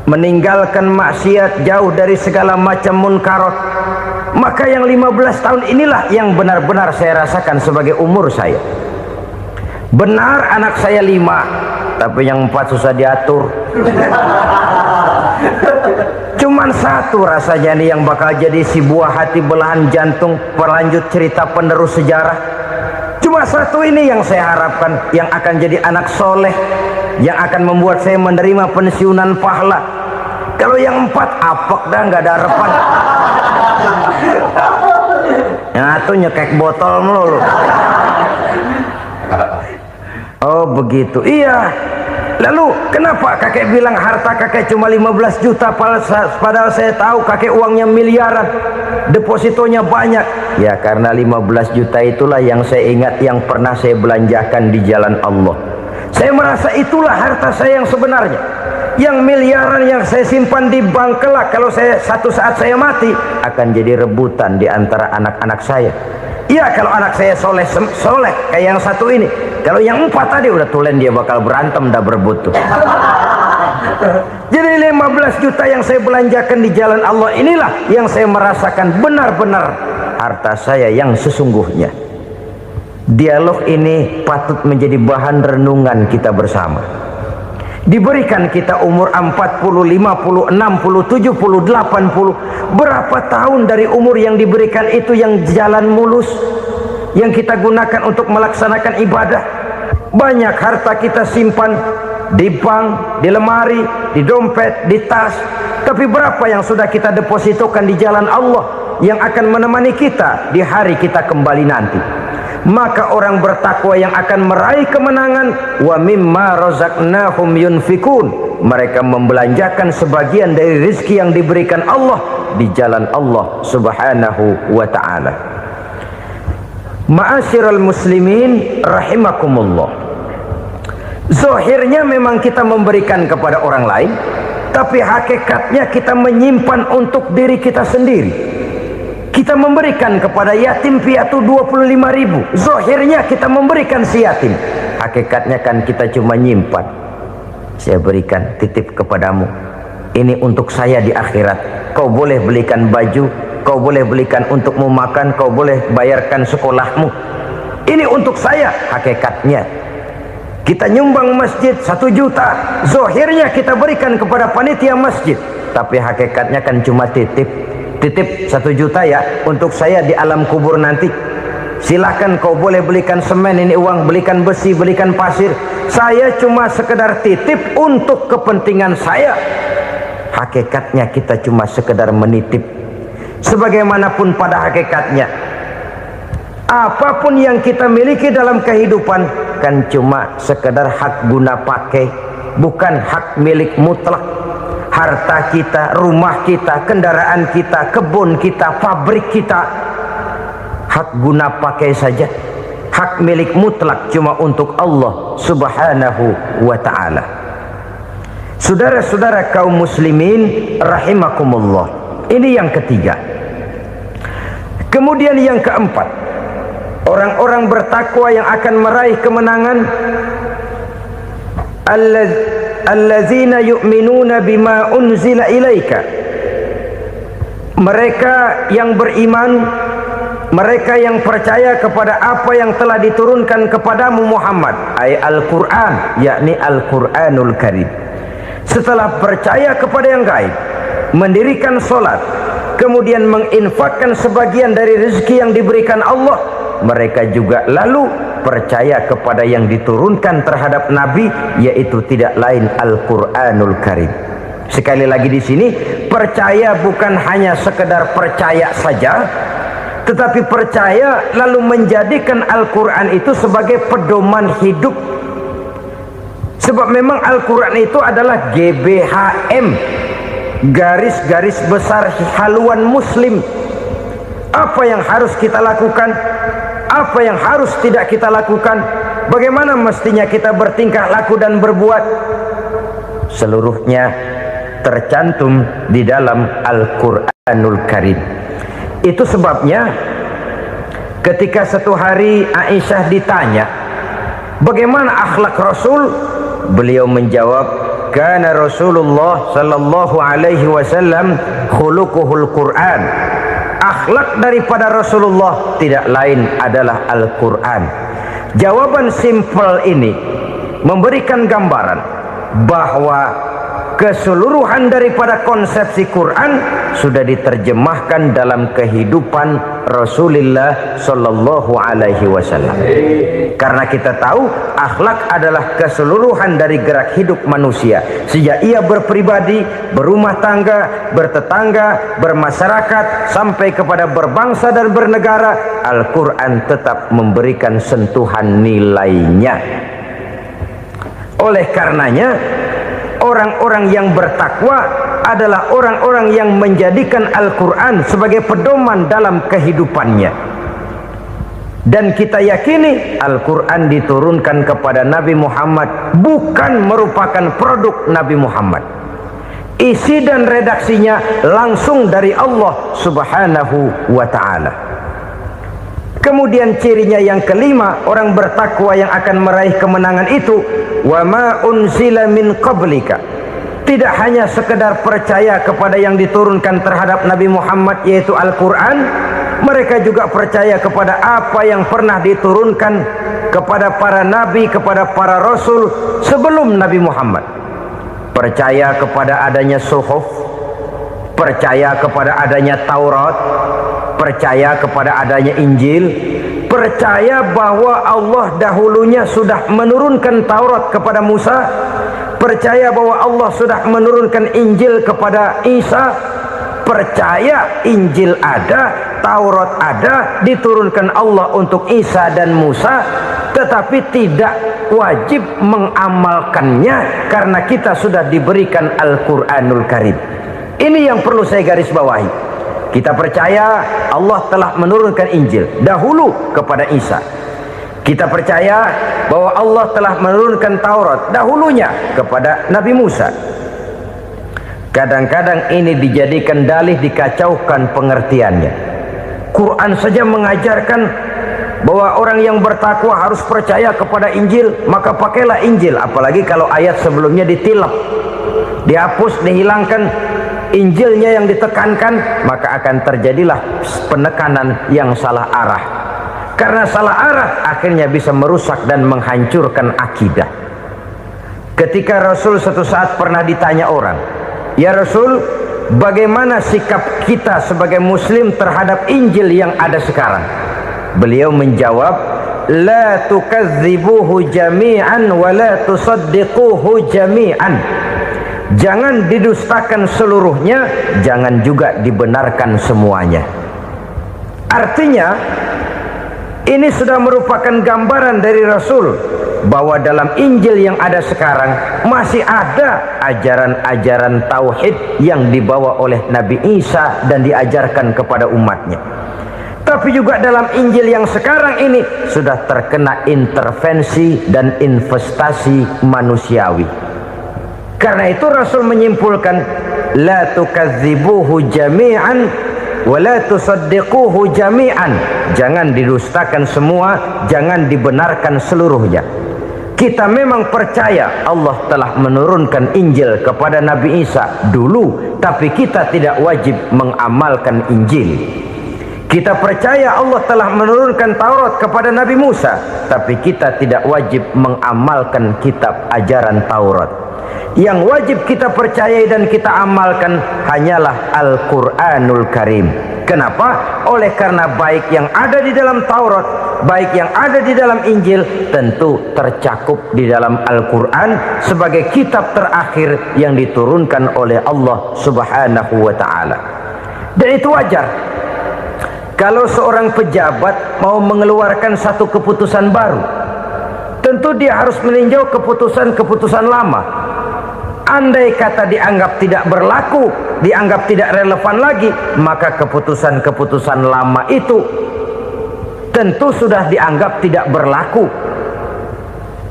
Meninggalkan maksiat, jauh dari segala macam munkarat. Maka yang 15 tahun inilah yang benar-benar saya rasakan sebagai umur saya. Benar anak saya 5, tapi yang 4 susah diatur. Cuman 1 rasanya nih yang bakal jadi si buah hati belahan jantung pelanjut cerita penerus sejarah. Cuma 1 ini yang saya harapkan, yang akan jadi anak soleh, yang akan membuat saya menerima pensiunan pahala. Kalau yang 4 apek dah, nggak ada harapan. Yang 1 nyekek botol melulu. Oh begitu, iya. Lalu kenapa kakek bilang harta kakek cuma 15 juta padahal saya tahu kakek uangnya miliaran, depositonya banyak? Ya karena 15 juta itulah yang saya ingat yang pernah saya belanjakan di jalan Allah. Saya merasa itulah harta saya yang sebenarnya. Yang miliaran yang saya simpan di bank kelak, kalau satu saat saya mati, akan jadi rebutan di antara anak-anak saya. Iya kalau anak saya soleh kayak yang 1 ini. Kalau yang 4 tadi udah tulen dia bakal berantem dah berebut tuh. Jadi 15 juta yang saya belanjakan di jalan Allah inilah yang saya merasakan benar-benar harta saya yang sesungguhnya. Dialog ini patut menjadi bahan renungan kita bersama. Diberikan kita umur 40, 50, 60, 70, 80. Berapa tahun dari umur yang diberikan itu yang jalan mulus, yang kita gunakan untuk melaksanakan ibadah? Banyak harta kita simpan di bank, di lemari, di dompet, di tas. Tapi berapa yang sudah kita depositokan di jalan Allah yang akan menemani kita di hari kita kembali nanti? Maka orang bertakwa yang akan meraih kemenangan, wa mimma razaqnahum yunfikun, mereka membelanjakan sebagian dari rezeki yang diberikan Allah di jalan Allah subhanahu wa ta'ala. Ma'asyiral muslimin rahimakumullah, zahirnya memang kita memberikan kepada orang lain, tapi hakikatnya kita menyimpan untuk diri kita sendiri. Kita memberikan kepada yatim piatu 25.000, zahirnya kita memberikan si yatim, hakikatnya kan kita cuma nyimpan. Saya berikan, titip kepadamu, ini untuk saya di akhirat. Kau boleh belikan baju, kau boleh belikan untukmu makan, kau boleh bayarkan sekolahmu, ini untuk saya. Hakikatnya kita nyumbang masjid 1 juta, zahirnya kita berikan kepada panitia masjid, tapi hakikatnya kan cuma titip 1 juta ya, untuk saya di alam kubur nanti. Silahkan kau boleh belikan semen, ini uang, belikan besi, belikan pasir, saya cuma sekedar titip untuk kepentingan saya. Hakikatnya kita cuma sekedar menitip. Sebagaimanapun pada hakikatnya, apapun yang kita miliki dalam kehidupan kan cuma sekedar hak guna pakai, bukan hak milik mutlak. Harta kita, rumah kita, kendaraan kita, kebun kita, pabrik kita, hak guna pakai saja. Hak milik mutlak cuma untuk Allah subhanahu wa ta'ala. Saudara-saudara kaum muslimin rahimakumullah, ini yang ketiga. Kemudian yang keempat, orang-orang bertakwa yang akan meraih kemenangan, allazina yu'minuna bima unzila ilaika, mereka yang beriman, mereka yang percaya kepada apa yang telah diturunkan kepadamu Muhammad, ay Al-Quran, yakni Al-Quranul Karim. Setelah percaya kepada yang gaib, mendirikan solat, kemudian menginfakkan sebagian dari rezeki yang diberikan Allah, mereka juga lalu percaya kepada yang diturunkan terhadap Nabi, yaitu tidak lain Al-Quranul Karim. Sekali lagi di sini, percaya bukan hanya sekedar percaya saja, tetapi percaya lalu menjadikan Al-Quran itu sebagai pedoman hidup. Sebab memang Al-Quran itu adalah GBHM, garis-garis besar haluan muslim. Apa yang harus kita lakukan, apa yang harus tidak kita lakukan, bagaimana mestinya kita bertingkah laku dan berbuat, seluruhnya tercantum di dalam Al-Quranul Karim. Itu sebabnya ketika satu hari Aisyah ditanya bagaimana akhlak Rasul, beliau menjawab, kana Rasulullah sallallahu alaihi wasallam khuluquhul Quran. Akhlak daripada Rasulullah tidak lain adalah Al-Quran. Jawaban simpel ini memberikan gambaran bahwa keseluruhan daripada konsepsi Quran sudah diterjemahkan dalam kehidupan Rasulullah sallallahu alaihi wasallam. Karena kita tahu akhlak adalah keseluruhan dari gerak hidup manusia, sejak ia berpribadi, berumah tangga, bertetangga, bermasyarakat, sampai kepada berbangsa dan bernegara. Al-Quran tetap memberikan sentuhan nilainya. Oleh karenanya, orang-orang yang bertakwa adalah orang-orang yang menjadikan Al-Quran sebagai pedoman dalam kehidupannya. Dan kita yakini Al-Quran diturunkan kepada Nabi Muhammad bukan merupakan produk Nabi Muhammad. Isi dan redaksinya langsung dari Allah subhanahu wa ta'ala. Kemudian cirinya yang kelima, orang bertakwa yang akan meraih kemenangan itu, wa ma unzila min qablika, tidak hanya sekedar percaya kepada yang diturunkan terhadap Nabi Muhammad yaitu Al-Quran, mereka juga percaya kepada apa yang pernah diturunkan kepada para nabi, kepada para rasul sebelum Nabi Muhammad. Percaya kepada adanya suhuf, percaya kepada adanya Taurat, percaya kepada adanya Injil, percaya bahwa Allah dahulunya sudah menurunkan Taurat kepada Musa, percaya bahwa Allah sudah menurunkan Injil kepada Isa, percaya Injil ada, Taurat ada, diturunkan Allah untuk Isa dan Musa, tetapi tidak wajib mengamalkannya karena kita sudah diberikan Al-Quranul Karim. Ini yang perlu saya garis bawahi. Kita percaya Allah telah menurunkan Injil dahulu kepada Isa. Kita percaya bahwa Allah telah menurunkan Taurat dahulunya kepada Nabi Musa. Kadang-kadang ini dijadikan dalih, dikacaukan pengertiannya. Quran saja mengajarkan bahwa orang yang bertakwa harus percaya kepada Injil, maka pakailah Injil. Apalagi kalau ayat sebelumnya ditilap, dihapus, dihilangkan, Injilnya yang ditekankan, maka akan terjadilah penekanan yang salah arah. Karena salah arah akhirnya bisa merusak dan menghancurkan akidah. Ketika Rasul suatu saat pernah ditanya orang, "Ya Rasul, bagaimana sikap kita sebagai muslim terhadap Injil yang ada sekarang?" Beliau menjawab, "La tukadzibuhu jami'an wa la tusaddiquhu jami'an." Jangan didustakan seluruhnya, jangan juga dibenarkan semuanya. Artinya, ini sudah merupakan gambaran dari Rasul bahwa dalam Injil yang ada sekarang masih ada ajaran-ajaran tauhid yang dibawa oleh Nabi Isa dan diajarkan kepada umatnya. Tapi juga dalam Injil yang sekarang ini sudah terkena intervensi dan investasi manusiawi. Karena itu Rasul menyimpulkan, la tukadzibuhu jami'an wa la tusaddiquhu jami'an. Jangan didustakan semua, jangan dibenarkan seluruhnya. Kita memang percaya Allah telah menurunkan Injil kepada Nabi Isa dulu, tapi kita tidak wajib mengamalkan Injil. Kita percaya Allah telah menurunkan Taurat kepada Nabi Musa, tapi kita tidak wajib mengamalkan kitab ajaran Taurat. Yang wajib kita percayai dan kita amalkan hanyalah Al-Quranul Karim. Kenapa? Oleh karena baik yang ada di dalam Taurat, baik yang ada di dalam Injil, tentu tercakup di dalam Al-Quran sebagai kitab terakhir yang diturunkan oleh Allah Subhanahu wa Ta'ala. Dan itu wajar. Kalau seorang pejabat mau mengeluarkan satu keputusan baru, tentu dia harus meninjau keputusan-keputusan lama. Andai kata dianggap tidak berlaku, dianggap tidak relevan lagi, maka keputusan-keputusan lama itu tentu sudah dianggap tidak berlaku.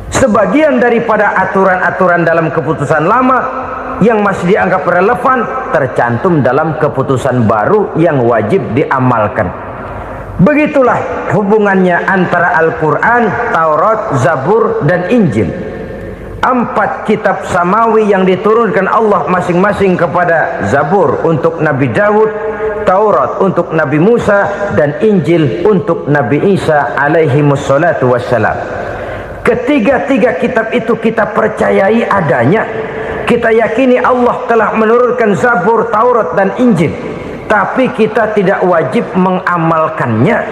Sebagian daripada aturan-aturan dalam keputusan lama yang masih dianggap relevan tercantum dalam keputusan baru yang wajib diamalkan. Begitulah hubungannya antara Al-Quran, Taurat, Zabur, dan Injil. 4 kitab samawi yang diturunkan Allah masing-masing kepada Zabur untuk Nabi Daud, Taurat untuk Nabi Musa, dan Injil untuk Nabi Isa alaihi wassalatu wassalam. Ketiga-tiga kitab itu kita percayai adanya. Kita yakini Allah telah menurunkan Zabur, Taurat, dan Injil, tapi kita tidak wajib mengamalkannya.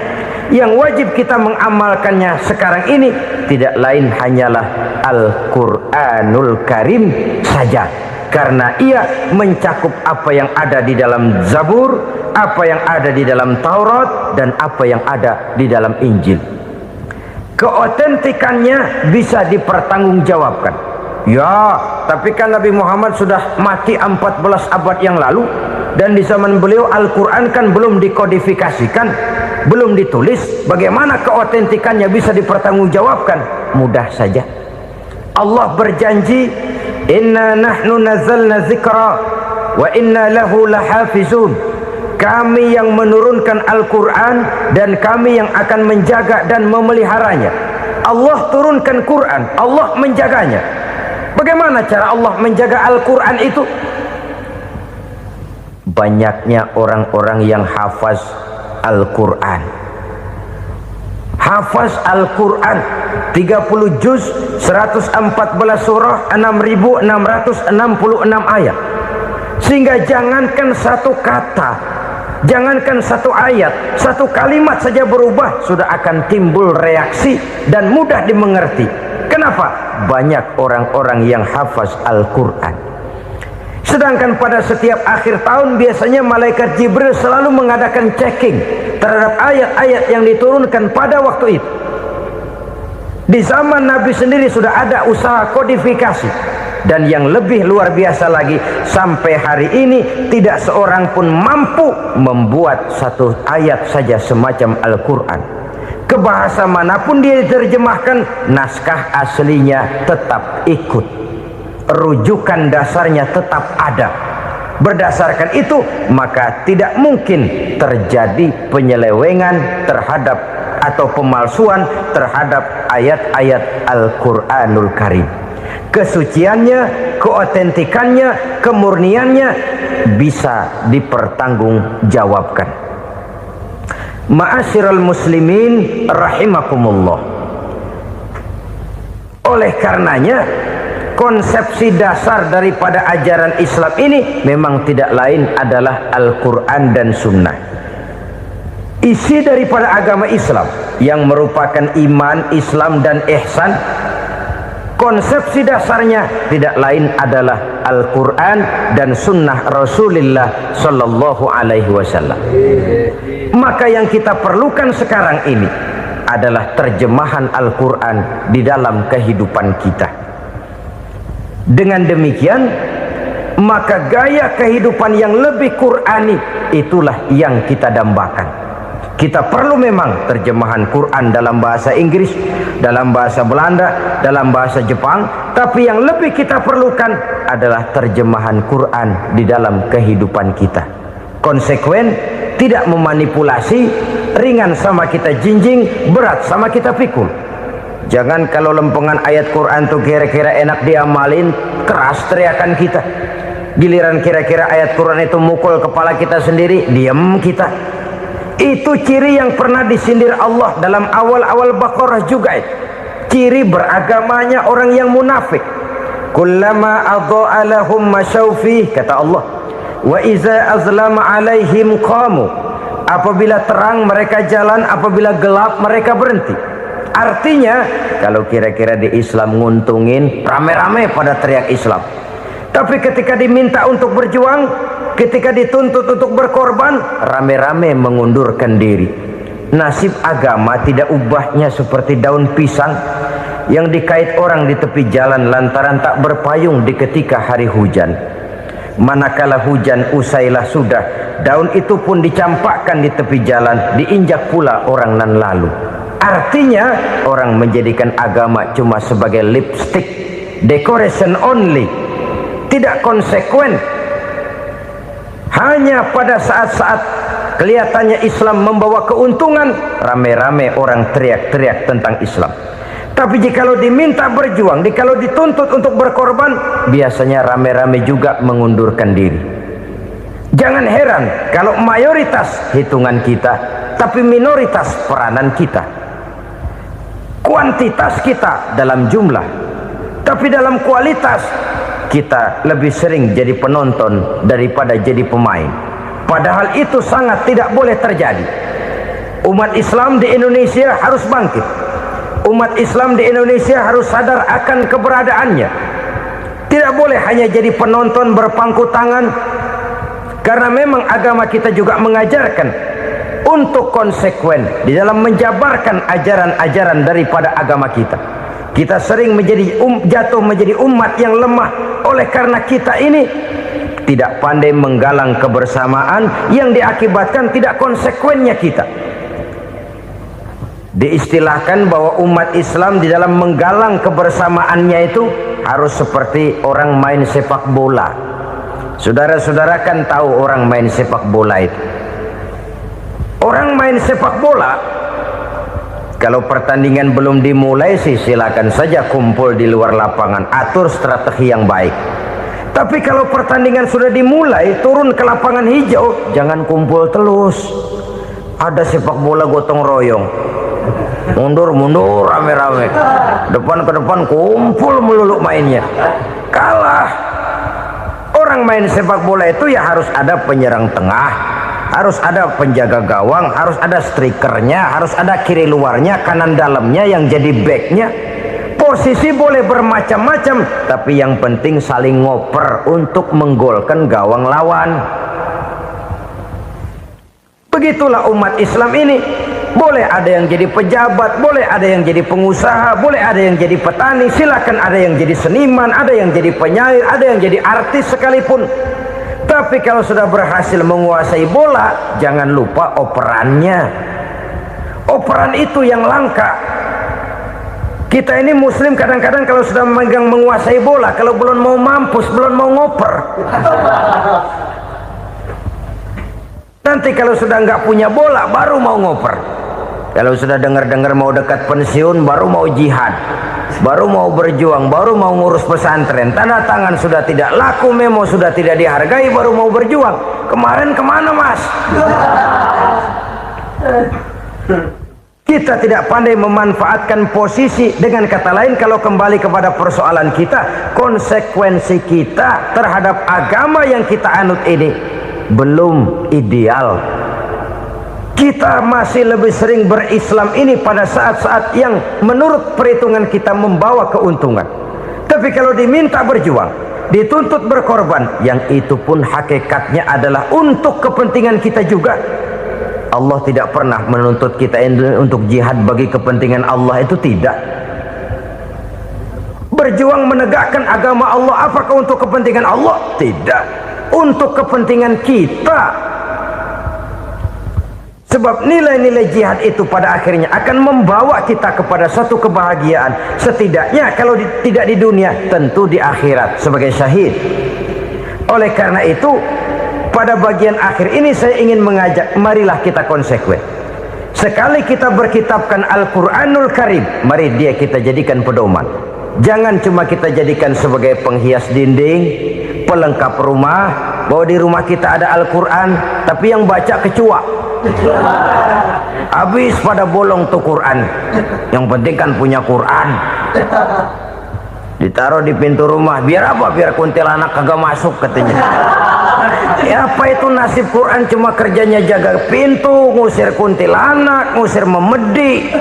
Yang wajib kita mengamalkannya sekarang ini tidak lain hanyalah Al-Quranul Karim saja, karena ia mencakup apa yang ada di dalam Zabur, apa yang ada di dalam Taurat, dan apa yang ada di dalam Injil. Keotentikannya bisa dipertanggungjawabkan. Ya, tapi kan Nabi Muhammad sudah mati 14 abad yang lalu, dan di zaman beliau Al-Quran kan belum dikodifikasikan, belum ditulis. Bagaimana keotentikannya bisa dipertanggungjawabkan? Mudah saja. Allah berjanji, inna nahnu nazzalna dzikra wa inna lahu lahafizun. Kami yang menurunkan Al-Quran dan kami yang akan menjaga dan memeliharanya. Allah turunkan Quran, Allah menjaganya. Bagaimana cara Allah menjaga Al-Quran itu? Banyaknya orang-orang yang hafaz Al-Quran. Hafaz Al-Quran 30 juz, 114 surah, 6.666 ayat. Sehingga jangankan satu kata, jangankan satu ayat, satu kalimat saja berubah sudah akan timbul reaksi dan mudah dimengerti. Kenapa? Banyak orang-orang yang hafaz Al-Quran. Sedangkan pada setiap akhir tahun biasanya malaikat Jibril selalu mengadakan checking terhadap ayat-ayat yang diturunkan pada waktu itu. Di zaman Nabi sendiri sudah ada usaha kodifikasi. Dan yang lebih luar biasa lagi, sampai hari ini tidak seorang pun mampu membuat satu ayat saja semacam Al-Quran. Ke bahasa manapun dia diterjemahkan, naskah aslinya tetap ikut, rujukan dasarnya tetap ada. Berdasarkan itu, maka tidak mungkin terjadi penyelewengan terhadap atau pemalsuan terhadap ayat-ayat Al-Quranul Karim. Kesuciannya, keotentikannya, kemurniannya bisa dipertanggungjawabkan. Ma'asyiral muslimin rahimakumullah. Oleh karenanya, konsepsi dasar daripada ajaran Islam ini memang tidak lain adalah Al-Quran dan Sunnah. Isi daripada agama Islam yang merupakan iman, Islam dan ihsan, konsepsi dasarnya tidak lain adalah Al-Quran dan Sunnah Rasulullah Sallallahu Alaihi Wasallam. Maka yang kita perlukan sekarang ini adalah terjemahan Al-Quran di dalam kehidupan kita. Dengan demikian, maka gaya kehidupan yang lebih Qurani itulah yang kita dambakan. Kita perlu memang terjemahan Quran dalam bahasa Inggris, dalam bahasa Belanda, dalam bahasa Jepang, tapi yang lebih kita perlukan adalah terjemahan Quran di dalam kehidupan kita. Konsekuen, tidak memanipulasi, ringan sama kita jinjing, berat sama kita pikul. Jangan kalau lempengan ayat Quran tuh kira-kira enak diamalin, keras teriakan kita. Giliran kira-kira ayat Quran itu mukul kepala kita sendiri, diam kita. Itu ciri yang pernah disindir Allah dalam awal-awal Baqarah juga. Ciri beragamanya orang yang munafik. Kullama adha'a lahum masyawfih, kata Allah. Wa iza azlama alaihim qamu. Apabila terang mereka jalan, apabila gelap mereka berhenti. Artinya, kalau kira-kira di Islam nguntungin, rame-rame pada teriak Islam. Tapi ketika diminta untuk berjuang, ketika dituntut untuk berkorban, rame-rame mengundurkan diri. Nasib agama tidak ubahnya seperti daun pisang yang dikait orang di tepi jalan lantaran tak berpayung di ketika hari hujan. Manakala hujan usailah sudah, daun itu pun dicampakkan di tepi jalan, diinjak pula orang nan lalu. Artinya, orang menjadikan agama cuma sebagai lipstick, decoration only, tidak konsekuen. Hanya pada saat-saat kelihatannya Islam membawa keuntungan, rame-rame orang teriak-teriak tentang Islam. Tapi jikalau diminta berjuang, jikalau dituntut untuk berkorban, biasanya rame-rame juga mengundurkan diri. Jangan heran kalau mayoritas hitungan kita, tapi minoritas peranan kita. Kuantitas kita dalam jumlah, tapi dalam kualitas kita lebih sering jadi penonton daripada jadi pemain. Padahal itu sangat tidak boleh terjadi. Umat Islam di Indonesia harus bangkit. Umat Islam di Indonesia harus sadar akan keberadaannya. Tidak boleh hanya jadi penonton berpangku tangan, karena memang agama kita juga mengajarkan untuk konsekuen di dalam menjabarkan ajaran-ajaran daripada agama kita. Kita sering jatuh menjadi umat yang lemah oleh karena kita ini tidak pandai menggalang kebersamaan yang diakibatkan tidak konsekuennya kita. Diistilahkan bahwa umat Islam di dalam menggalang kebersamaannya itu harus seperti orang main sepak bola. Saudara-saudara kan tahu orang main sepak bola itu. Orang main sepak bola, kalau pertandingan belum dimulai sih silakan saja kumpul di luar lapangan, atur strategi yang baik. Tapi kalau pertandingan sudah dimulai, turun ke lapangan hijau, jangan kumpul terus. Ada sepak bola gotong royong, mundur-mundur rame-rame, depan ke depan kumpul melulu mainnya. Kalah. Orang main sepak bola itu ya harus ada penyerang tengah, harus ada penjaga gawang, harus ada strikernya, harus ada kiri luarnya, kanan dalamnya yang jadi backnya. Posisi boleh bermacam-macam, tapi yang penting saling ngoper untuk menggolkan gawang lawan. Begitulah umat Islam ini. Boleh ada yang jadi pejabat, boleh ada yang jadi pengusaha, boleh ada yang jadi petani, silakan ada yang jadi seniman, ada yang jadi penyair, ada yang jadi artis sekalipun. Tapi kalau sudah berhasil menguasai bola, jangan lupa operannya. Operan itu yang langka. Kita ini muslim kadang-kadang kalau sudah memegang menguasai bola, kalau belum mau mampus, belum mau ngoper. Nanti kalau sudah nggak punya bola, baru mau ngoper. Kalau sudah dengar-dengar mau dekat pensiun, baru mau jihad, baru mau berjuang, baru mau ngurus pesantren. Tanda tangan sudah tidak laku, memo sudah tidak dihargai, baru mau berjuang. Kemarin kemana, Mas? Kita tidak pandai memanfaatkan posisi. Dengan kata lain, kalau kembali kepada persoalan kita, konsekuensi kita terhadap agama yang kita anut ini belum ideal. Kita masih lebih sering berislam ini pada saat-saat yang menurut perhitungan kita membawa keuntungan. Tapi kalau diminta berjuang, dituntut berkorban, yang itu pun hakikatnya adalah untuk kepentingan kita juga. Allah tidak pernah menuntut kita untuk jihad bagi kepentingan Allah, itu tidak. Berjuang menegakkan agama Allah, apakah untuk kepentingan Allah? Tidak. Untuk kepentingan kita. Sebab nilai-nilai jihad itu pada akhirnya akan membawa kita kepada satu kebahagiaan. Setidaknya kalau tidak di dunia, tentu di akhirat sebagai syahid. Oleh karena itu, pada bagian akhir ini saya ingin mengajak, marilah kita konsekuen. Sekali kita berkitabkan Al-Quranul Karim, mari dia kita jadikan pedoman. Jangan cuma kita jadikan sebagai penghias dinding, pelengkap rumah, bahwa di rumah kita ada Al-Quran, tapi yang baca kecoa. Habis pada bolong tuh Quran. Yang penting kan punya Quran. Ditaruh di pintu rumah. Biar apa? Biar kuntilanak kagak masuk katanya. Ya apa itu nasib Quran, cuma kerjanya jaga pintu, ngusir kuntilanak, ngusir memedi.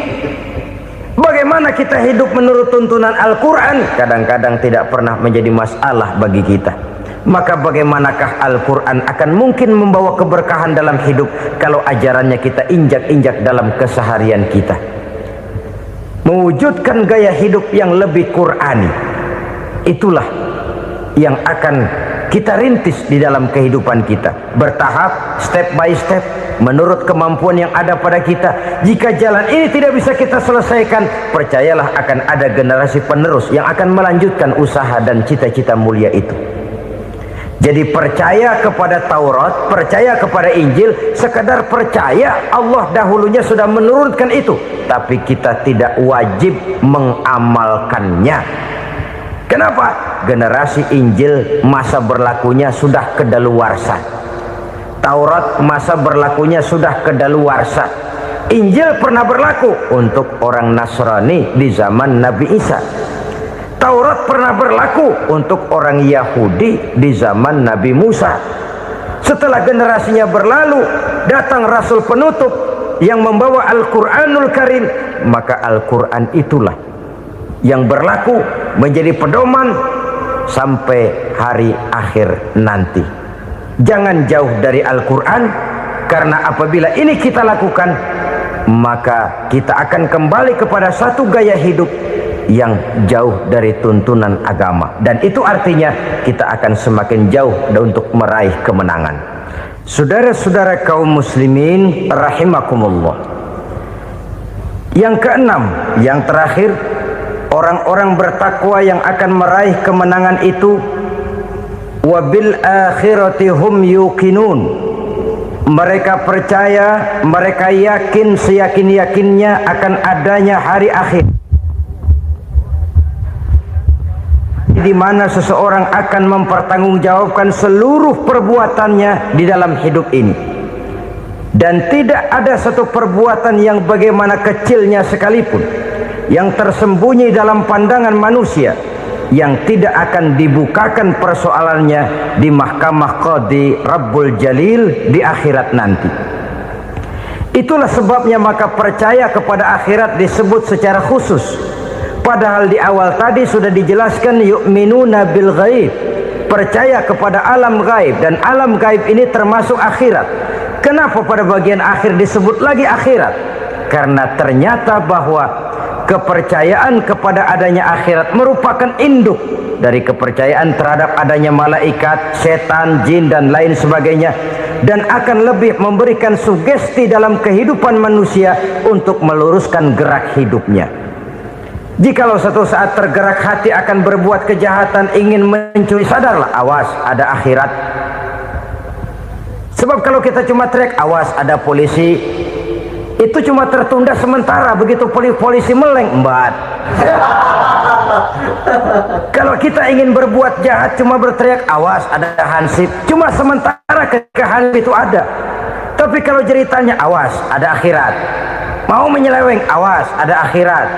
Bagaimana kita hidup menurut tuntunan Al-Quran? Kadang-kadang tidak pernah menjadi masalah bagi kita. Maka bagaimanakah Al-Quran akan mungkin membawa keberkahan dalam hidup kalau ajarannya kita injak-injak dalam keseharian kita? Mewujudkan gaya hidup yang lebih Qurani, itulah yang akan kita rintis di dalam kehidupan kita, bertahap, step by step, menurut kemampuan yang ada pada kita. Jika jalan ini tidak bisa kita selesaikan, percayalah akan ada generasi penerus yang akan melanjutkan usaha dan cita-cita mulia itu. Jadi percaya kepada Taurat, percaya kepada Injil, sekedar percaya Allah dahulunya sudah menurunkan itu, tapi kita tidak wajib mengamalkannya. Kenapa? Generasi Injil masa berlakunya sudah kedaluarsa. Taurat masa berlakunya sudah kedaluarsa. Injil pernah berlaku untuk orang Nasrani di zaman Nabi Isa. Taurat pernah berlaku untuk orang Yahudi di zaman Nabi Musa. Setelah generasinya berlalu, datang Rasul penutup yang membawa Al-Quranul Karim. Maka Al-Quran itulah yang berlaku menjadi pedoman sampai hari akhir nanti. Jangan jauh dari Al-Quran, karena apabila ini kita lakukan, maka kita akan kembali kepada satu gaya hidup yang jauh dari tuntunan agama, dan itu artinya kita akan semakin jauh untuk meraih kemenangan. Saudara-saudara kaum muslimin rahimakumullah, yang keenam, yang terakhir, orang-orang bertakwa yang akan meraih kemenangan itu wabil akhirati hum yuqinun. Mereka percaya, mereka yakin seyakin-yakinnya akan adanya hari akhir, di mana seseorang akan mempertanggungjawabkan seluruh perbuatannya di dalam hidup ini, dan tidak ada satu perbuatan yang bagaimana kecilnya sekalipun yang tersembunyi dalam pandangan manusia yang tidak akan dibukakan persoalannya di mahkamah Qadi Rabbul Jalil di akhirat nanti. Itulah sebabnya maka percaya kepada akhirat disebut secara khusus. Padahal di awal tadi sudah dijelaskan yu'minuna bil ghaib, percaya kepada alam gaib, dan alam gaib ini termasuk akhirat. Kenapa pada bagian akhir disebut lagi akhirat? Karena ternyata bahwa kepercayaan kepada adanya akhirat merupakan induk dari kepercayaan terhadap adanya malaikat, setan, jin dan lain sebagainya, dan akan lebih memberikan sugesti dalam kehidupan manusia untuk meluruskan gerak hidupnya. Jikalau satu saat tergerak hati akan berbuat kejahatan, ingin mencuri, sadarlah, awas ada akhirat. Sebab kalau kita cuma teriak awas ada polisi, itu cuma tertunda sementara. Begitu polisi meleng, embat. Kalau kita ingin berbuat jahat cuma berteriak awas ada hansip, cuma sementara ketika hansip itu ada. Tapi kalau ceritanya awas ada akhirat, mau menyeleweng awas ada akhirat,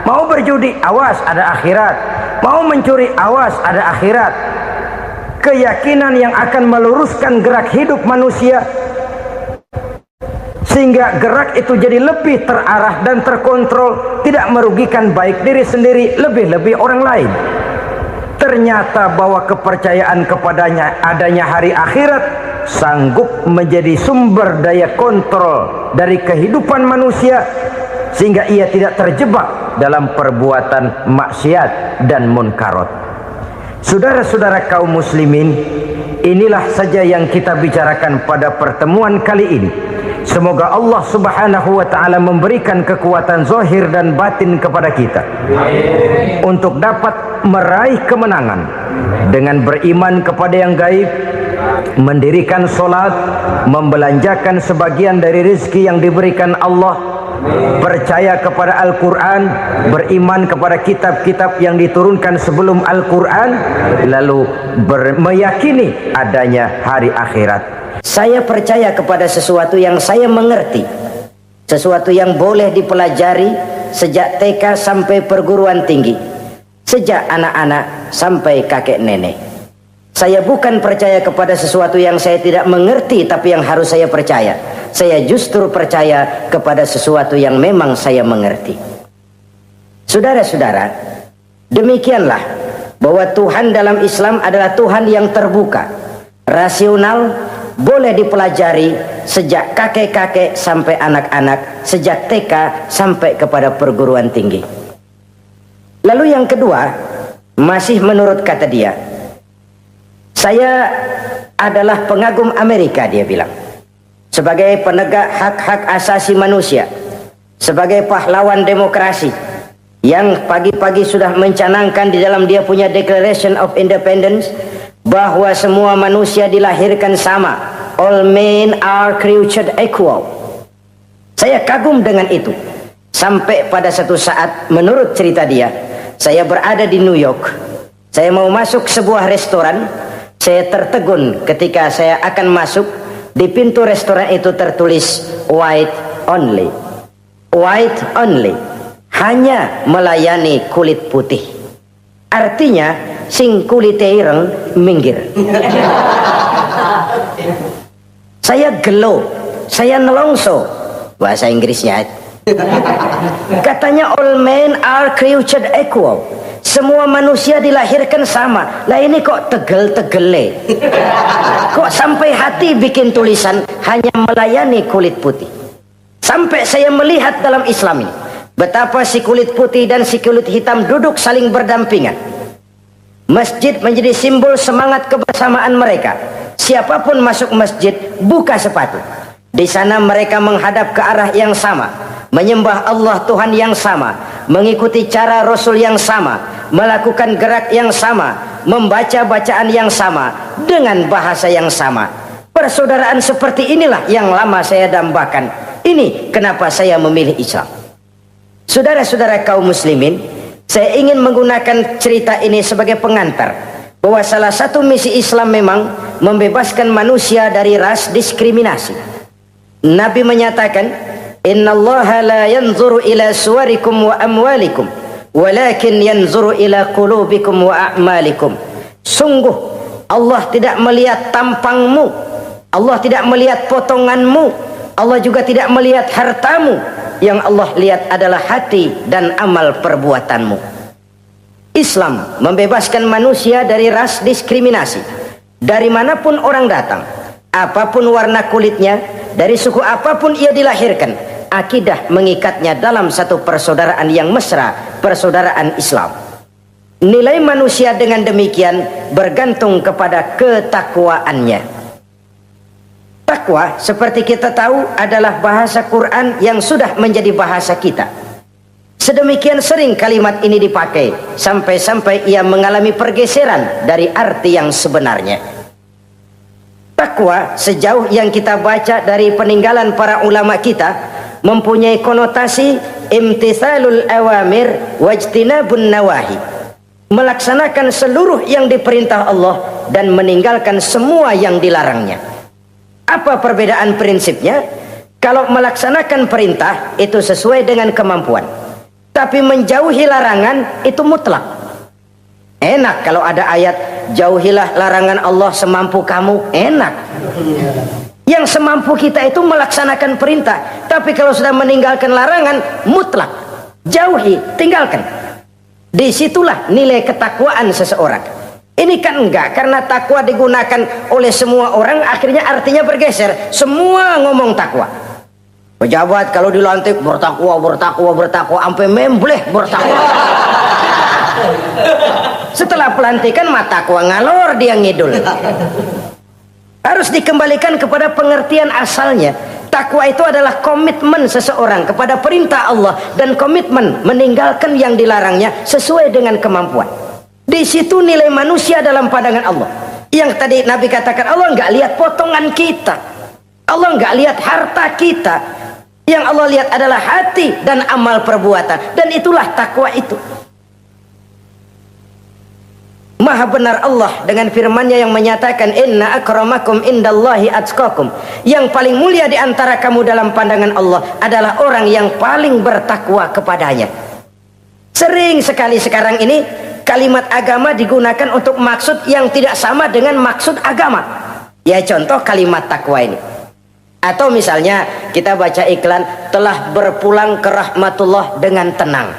mau berjudi awas ada akhirat, mau mencuri awas ada akhirat. Keyakinan yang akan meluruskan gerak hidup manusia sehingga gerak itu jadi lebih terarah dan terkontrol, tidak merugikan baik diri sendiri, lebih-lebih orang lain. Ternyata bahwa kepercayaan kepadanya adanya hari akhirat sanggup menjadi sumber daya kontrol dari kehidupan manusia, sehingga ia tidak terjebak dalam perbuatan maksiat dan munkarat. Saudara-saudara kaum muslimin, inilah saja yang kita bicarakan pada pertemuan kali ini. Semoga Allah subhanahu wa ta'ala memberikan kekuatan zahir dan batin kepada kita untuk dapat meraih kemenangan dengan beriman kepada yang gaib, mendirikan solat, membelanjakan sebagian dari rezeki yang diberikan Allah, percaya kepada Al-Quran, beriman kepada kitab-kitab yang diturunkan sebelum Al-Quran, lalu meyakini adanya hari akhirat. Saya percaya kepada sesuatu yang saya mengerti, sesuatu yang boleh dipelajari sejak TK sampai perguruan tinggi, sejak anak-anak sampai kakek nenek. Saya bukan percaya kepada sesuatu yang saya tidak mengerti tapi yang harus saya percaya. Saya justru percaya kepada sesuatu yang memang saya mengerti. Saudara-saudara, demikianlah bahwa Tuhan dalam Islam adalah Tuhan yang terbuka, rasional, boleh dipelajari sejak kakek-kakek sampai anak-anak, sejak TK sampai kepada perguruan tinggi. Lalu yang kedua, masih menurut kata dia, saya adalah pengagum Amerika, dia bilang, sebagai penegak hak-hak asasi manusia, sebagai pahlawan demokrasi yang pagi-pagi sudah mencanangkan di dalam dia punya Declaration of Independence bahwa semua manusia dilahirkan sama, all men are created equal. Saya kagum dengan itu, sampai pada satu saat menurut cerita dia, saya berada di New York, saya mau masuk sebuah restoran, saya tertegun ketika saya akan masuk. Di pintu restoran itu tertulis white only, white only, hanya melayani kulit putih. Artinya sing kulite ireng minggir. Saya gelo, saya nelongso, bahasa Inggrisnya. Katanya all men are created equal, semua manusia dilahirkan sama. Lah ini kok tegel-tegele, kok sampai hati bikin tulisan hanya melayani kulit putih. Sampai saya melihat dalam Islam ini betapa si kulit putih dan si kulit hitam duduk saling berdampingan. Masjid menjadi simbol semangat kebersamaan mereka. Siapapun masuk masjid buka sepatu, di sana mereka menghadap ke arah yang sama, menyembah Allah Tuhan yang sama, mengikuti cara Rasul yang sama, melakukan gerak yang sama, membaca bacaan yang sama, dengan bahasa yang sama. Persaudaraan seperti inilah yang lama saya dambakan. Ini kenapa saya memilih Islam. Saudara-saudara kaum muslimin, saya ingin menggunakan cerita ini sebagai pengantar bahwa salah satu misi Islam memang membebaskan manusia dari ras diskriminasi. Nabi menyatakan, innallaha la yanzuru ila suwarikum wa amwalikum walakin yanzuru ila qulubikum wa a'malikum. Sungguh Allah tidak melihat tampangmu, Allah tidak melihat potonganmu, Allah juga tidak melihat hartamu. Yang Allah lihat adalah hati dan amal perbuatanmu. Islam membebaskan manusia dari ras diskriminasi. Dari manapun orang datang, apapun warna kulitnya, dari suku apapun ia dilahirkan, akidah mengikatnya dalam satu persaudaraan yang mesra, persaudaraan Islam. Nilai manusia dengan demikian bergantung kepada ketakwaannya. Takwa, seperti kita tahu, adalah bahasa Quran yang sudah menjadi bahasa kita. Sedemikian sering kalimat ini dipakai, sampai-sampai ia mengalami pergeseran dari arti yang sebenarnya. Takwa, sejauh yang kita baca dari peninggalan para ulama kita, mempunyai konotasi imtithalul awamir wajtinabun nawahi, melaksanakan seluruh yang diperintah Allah dan meninggalkan semua yang dilarangnya. Apa perbedaan prinsipnya? Kalau melaksanakan perintah itu sesuai dengan kemampuan, tapi menjauhi larangan itu mutlak. Enak kalau ada ayat jauhilah larangan Allah semampu kamu, enak. Yang semampu kita itu melaksanakan perintah, tapi kalau sudah meninggalkan larangan mutlak, jauhi, tinggalkan. Disitulah nilai ketakwaan seseorang. Ini kan enggak, karena takwa digunakan oleh semua orang, akhirnya artinya bergeser. Semua ngomong takwa. Pejabat kalau dilantik bertakwa, bertakwa, bertakwa, sampai membleh bertakwa. Setelah pelantikan mata takwa ngalor dia ngidul. Harus dikembalikan kepada pengertian asalnya. Takwa itu adalah komitmen seseorang kepada perintah Allah dan komitmen meninggalkan yang dilarangnya sesuai dengan kemampuan. Di situ nilai manusia dalam pandangan Allah. Yang tadi Nabi katakan, Allah nggak lihat potongan kita, Allah nggak lihat harta kita. Yang Allah lihat adalah hati dan amal perbuatan, dan itulah takwa itu. Maha benar Allah dengan firman-Nya yang menyatakan, inna akramakum indallahi atqakum. Yang paling mulia di antara kamu dalam pandangan Allah adalah orang yang paling bertakwa kepadanya. Sering sekali sekarang ini kalimat agama digunakan untuk maksud yang tidak sama dengan maksud agama. Ya contoh kalimat takwa ini. Atau misalnya kita baca iklan, telah berpulang ke rahmatullah dengan tenang.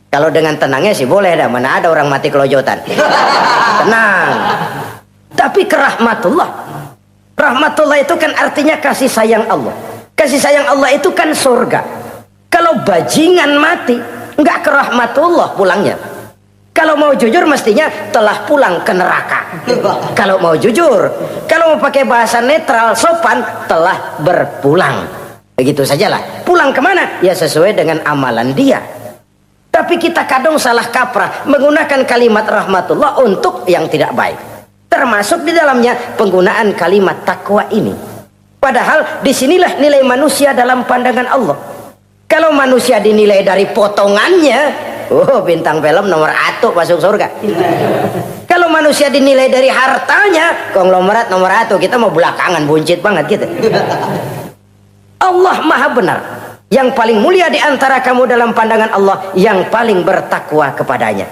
Kalau dengan tenangnya sih boleh dah, mana ada orang mati kelojotan. Tenang. Tapi ke rahmatullah. Rahmatullah itu kan artinya kasih sayang Allah. Kasih sayang Allah itu kan surga. Kalau bajingan mati, enggak ke rahmatullah pulangnya. Kalau mau jujur mestinya telah pulang ke neraka. Kalau mau jujur, kalau mau pakai bahasa netral sopan, telah berpulang. Begitu sajalah. Pulang kemana? Ya sesuai dengan amalan dia. Tapi kita kadang salah kaprah menggunakan kalimat rahmatullah untuk yang tidak baik. Termasuk di dalamnya penggunaan kalimat takwa ini. Padahal disinilah nilai manusia dalam pandangan Allah. Kalau manusia dinilai dari potongannya, oh bintang film nomor 1 masuk surga. Kalau manusia dinilai dari hartanya, konglomerat nomor 1, kita mau belakangan, buncit banget gitu. Allah maha benar. Yang paling mulia di antara kamu dalam pandangan Allah, yang paling bertakwa kepadanya.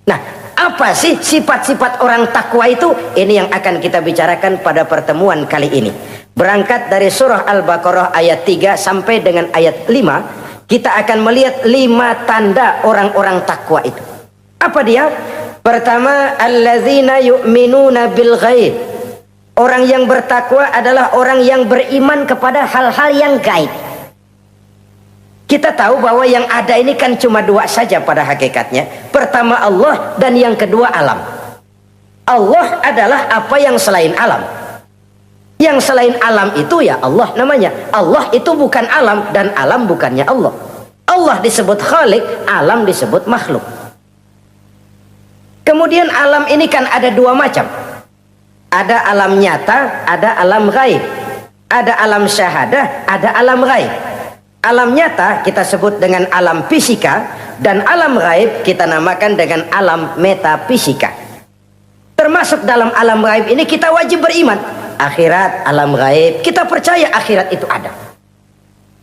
Nah, apa sih sifat-sifat orang takwa itu? Ini yang akan kita bicarakan pada pertemuan kali ini. Berangkat dari surah Al-Baqarah ayat 3 sampai dengan ayat 5. Kita akan melihat 5 tanda orang-orang takwa itu. Apa dia? Pertama, alladzina yu'minuna bil ghaib. Orang yang bertakwa adalah orang yang beriman kepada hal-hal yang gaib. Kita tahu bahwa yang ada ini kan cuma 2 saja pada hakikatnya. Pertama Allah, dan yang kedua alam. Allah adalah apa yang selain alam. Yang selain alam itu ya Allah namanya. Allah itu bukan alam, dan alam bukannya Allah. Allah disebut Khalik, alam disebut makhluk. Kemudian alam ini kan ada 2 macam. Ada alam nyata, ada alam gaib. Ada alam syahadah, ada alam gaib. Alam nyata kita sebut dengan alam fisika, dan alam gaib kita namakan dengan alam metafisika. Termasuk dalam alam gaib ini kita wajib beriman. Akhirat, alam gaib, kita percaya akhirat itu ada.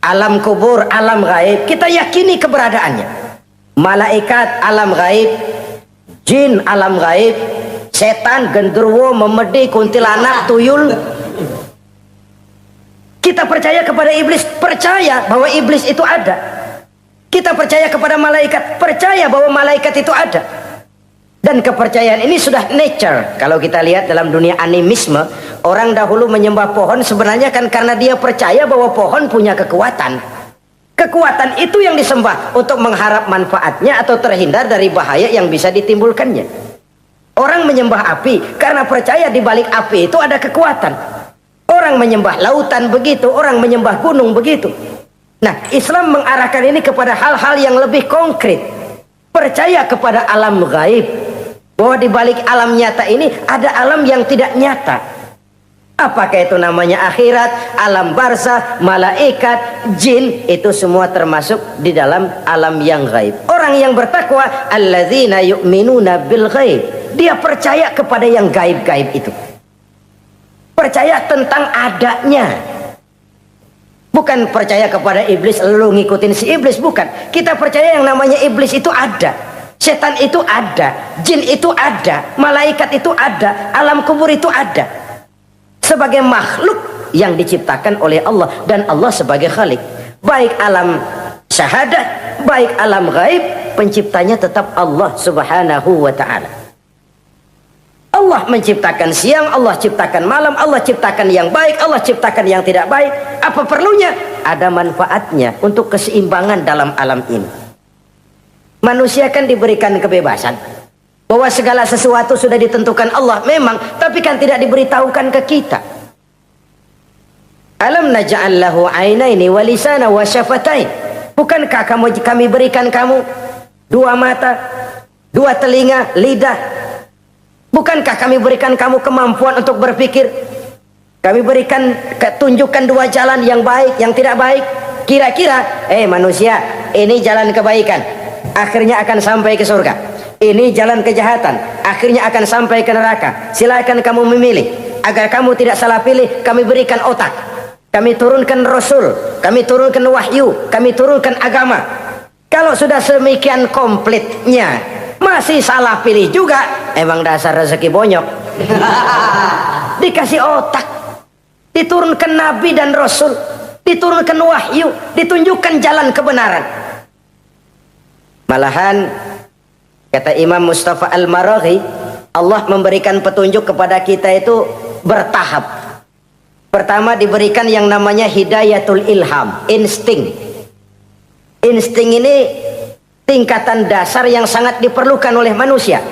Alam kubur, alam gaib, kita yakini keberadaannya. Malaikat, alam gaib. Jin, alam gaib. Setan, genderuwo, memedi, kuntilanak, tuyul. Kita percaya kepada iblis, percaya bahwa iblis itu ada. Kita percaya kepada malaikat, percaya bahwa malaikat itu ada. Dan kepercayaan ini sudah nature. Kalau kita lihat dalam dunia animisme, orang dahulu menyembah pohon sebenarnya kan karena dia percaya bahwa pohon punya kekuatan. Kekuatan itu yang disembah untuk mengharap manfaatnya atau terhindar dari bahaya yang bisa ditimbulkannya. Orang menyembah api karena percaya di balik api itu ada kekuatan. Orang menyembah lautan begitu, orang menyembah gunung begitu. Nah, Islam mengarahkan ini kepada hal-hal yang lebih konkret. Percaya kepada alam gaib. Bahwa di balik alam nyata ini ada alam yang tidak nyata. Apakah itu namanya akhirat, alam barzah, malaikat, jin, itu semua termasuk di dalam alam yang gaib. Orang yang bertakwa, alladzina yu'minuna bil ghaib. Dia percaya kepada yang gaib-gaib itu. Percaya tentang adanya. Bukan percaya kepada iblis lalu ngikutin si iblis, bukan. Kita percaya yang namanya iblis itu ada. Setan itu ada, jin itu ada, malaikat itu ada, alam kubur itu ada. Sebagai makhluk yang diciptakan oleh Allah dan Allah sebagai khalik. Baik alam syahadat, baik alam gaib, penciptanya tetap Allah Subhanahu wa ta'ala. Allah menciptakan siang, Allah ciptakan malam, Allah ciptakan yang baik, Allah ciptakan yang tidak baik. Apa perlunya? Ada manfaatnya untuk keseimbangan dalam alam ini. Manusia kan diberikan kebebasan bahwa segala sesuatu sudah ditentukan Allah memang, tapi kan tidak diberitahukan ke kita. Alam naj'al lahu 'ainaini wa lisana wa syafatain. Bukankah kami berikan kamu dua mata, dua telinga, lidah? Bukankah kami berikan kamu kemampuan untuk berpikir? Kami berikan tunjukkan dua jalan yang baik, yang tidak baik. Kira-kira, manusia, ini jalan kebaikan, akhirnya akan sampai ke surga. Ini jalan kejahatan, akhirnya akan sampai ke neraka. Silakan kamu memilih. Agar kamu tidak salah pilih, kami berikan otak, kami turunkan rasul, kami turunkan wahyu, kami turunkan agama. Kalau sudah semikian komplitnya masih salah pilih juga, emang dasar rezeki bonyok. Dikasih otak, diturunkan nabi dan rasul, diturunkan wahyu, ditunjukkan jalan kebenaran. Malahan kata Imam Mustafa Al-Maraghi, Allah memberikan petunjuk kepada kita itu bertahap. Pertama diberikan yang namanya hidayatul ilham, insting. Insting ini tingkatan dasar yang sangat diperlukan oleh manusia.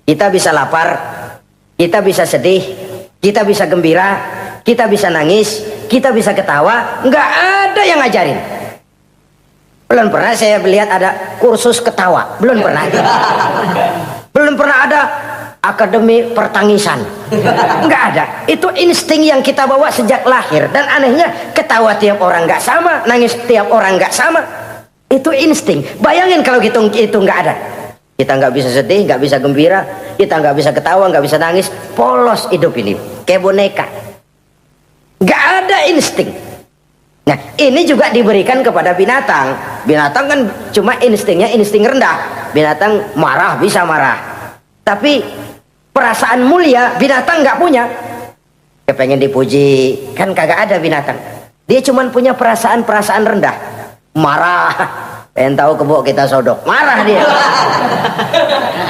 Kita bisa lapar, kita bisa sedih, kita bisa gembira, kita bisa nangis, kita bisa ketawa. Nggak ada yang ngajarin. Belum pernah saya melihat ada kursus ketawa, belum pernah. Belum pernah ada akademi pertangisan, nggak ada. Itu insting yang kita bawa sejak lahir. Dan anehnya ketawa tiap orang nggak sama, nangis tiap orang nggak sama. Itu insting. Bayangin kalau itu nggak ada, kita nggak bisa sedih, nggak bisa gembira, kita nggak bisa ketawa, nggak bisa nangis. Polos hidup ini, kayak boneka. Nggak ada insting. Nah, ini juga diberikan kepada binatang. Binatang kan cuma instingnya insting rendah. Binatang marah bisa marah. Tapi perasaan mulia binatang nggak punya. Kepengen dipuji, kan kagak ada binatang. Dia cuma punya perasaan-perasaan rendah. Marah, pengen tahu kebo kita sodok, marah dia.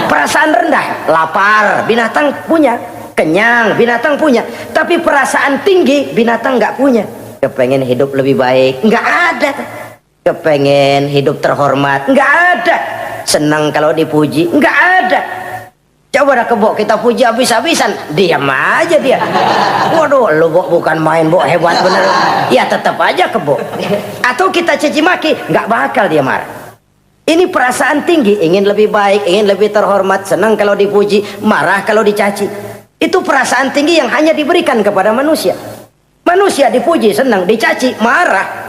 Perasaan rendah, lapar, binatang punya. Kenyang, binatang punya. Tapi perasaan tinggi, binatang nggak punya. Kepengen hidup lebih baik, nggak ada. Kepengen hidup terhormat, nggak ada. Senang kalau dipuji, nggak ada. Coba dah kebo kita puji habis-habisan, diam aja dia. Waduh, lu Bo bukan main Bo, hebat bener. Ya tetap aja kebo. Atau kita caci maki, nggak bakal dia marah. Ini perasaan tinggi, ingin lebih baik, ingin lebih terhormat, senang kalau dipuji, marah kalau dicaci. Itu perasaan tinggi yang hanya diberikan kepada manusia. Manusia dipuji senang, dicaci marah.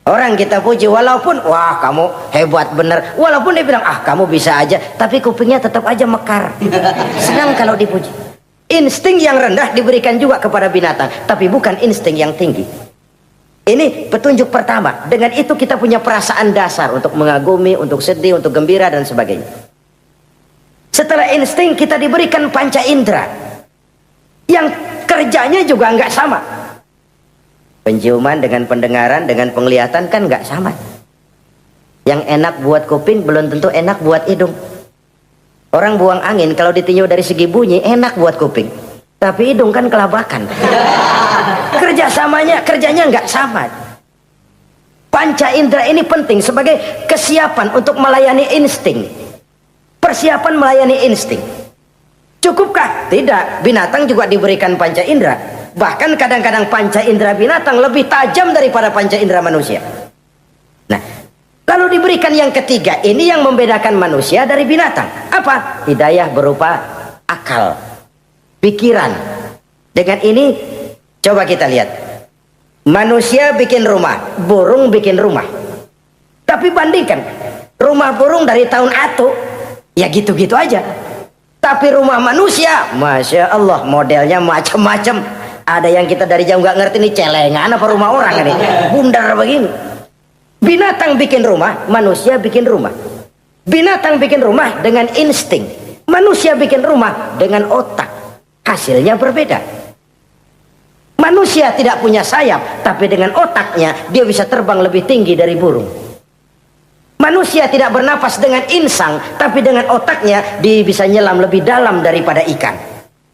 Orang kita puji walaupun wah kamu hebat bener, walaupun dia bilang ah kamu bisa aja, tapi kupingnya tetap aja mekar. Senang kalau dipuji. Insting yang rendah diberikan juga kepada binatang, tapi bukan insting yang tinggi. Ini petunjuk pertama. Dengan itu kita punya perasaan dasar untuk mengagumi, untuk sedih, untuk gembira dan sebagainya. Setelah insting kita diberikan panca indera yang kerjanya juga nggak sama. Penciuman dengan pendengaran dengan penglihatan kan nggak sama. Yang enak buat kuping belum tentu enak buat hidung. Orang buang angin kalau ditinjau dari segi bunyi enak buat kuping, tapi hidung kan kelabakan. Kerjanya nggak sama. Panca indera ini penting sebagai kesiapan untuk melayani insting. Persiapan melayani insting. Cukupkah? Tidak. Binatang juga diberikan panca indera. Bahkan kadang-kadang panca indera binatang lebih tajam daripada panca indera manusia. Nah, lalu diberikan yang ketiga, ini yang membedakan manusia dari binatang. Apa? Hidayah berupa akal, pikiran. Dengan ini coba kita lihat. Manusia bikin rumah, burung bikin rumah. Tapi bandingkan rumah burung dari tahun atu, ya gitu-gitu aja. Tapi rumah manusia, Masya Allah, modelnya macam-macam. Ada yang kita dari jauh nggak ngerti, ini celengan apa rumah orang ini, bundar begini. Binatang bikin rumah, manusia bikin rumah. Binatang bikin rumah dengan insting, manusia bikin rumah dengan otak. Hasilnya berbeda. Manusia tidak punya sayap, tapi dengan otaknya dia bisa terbang lebih tinggi dari burung. Manusia tidak bernapas dengan insang, tapi dengan otaknya dia bisa nyelam lebih dalam daripada ikan.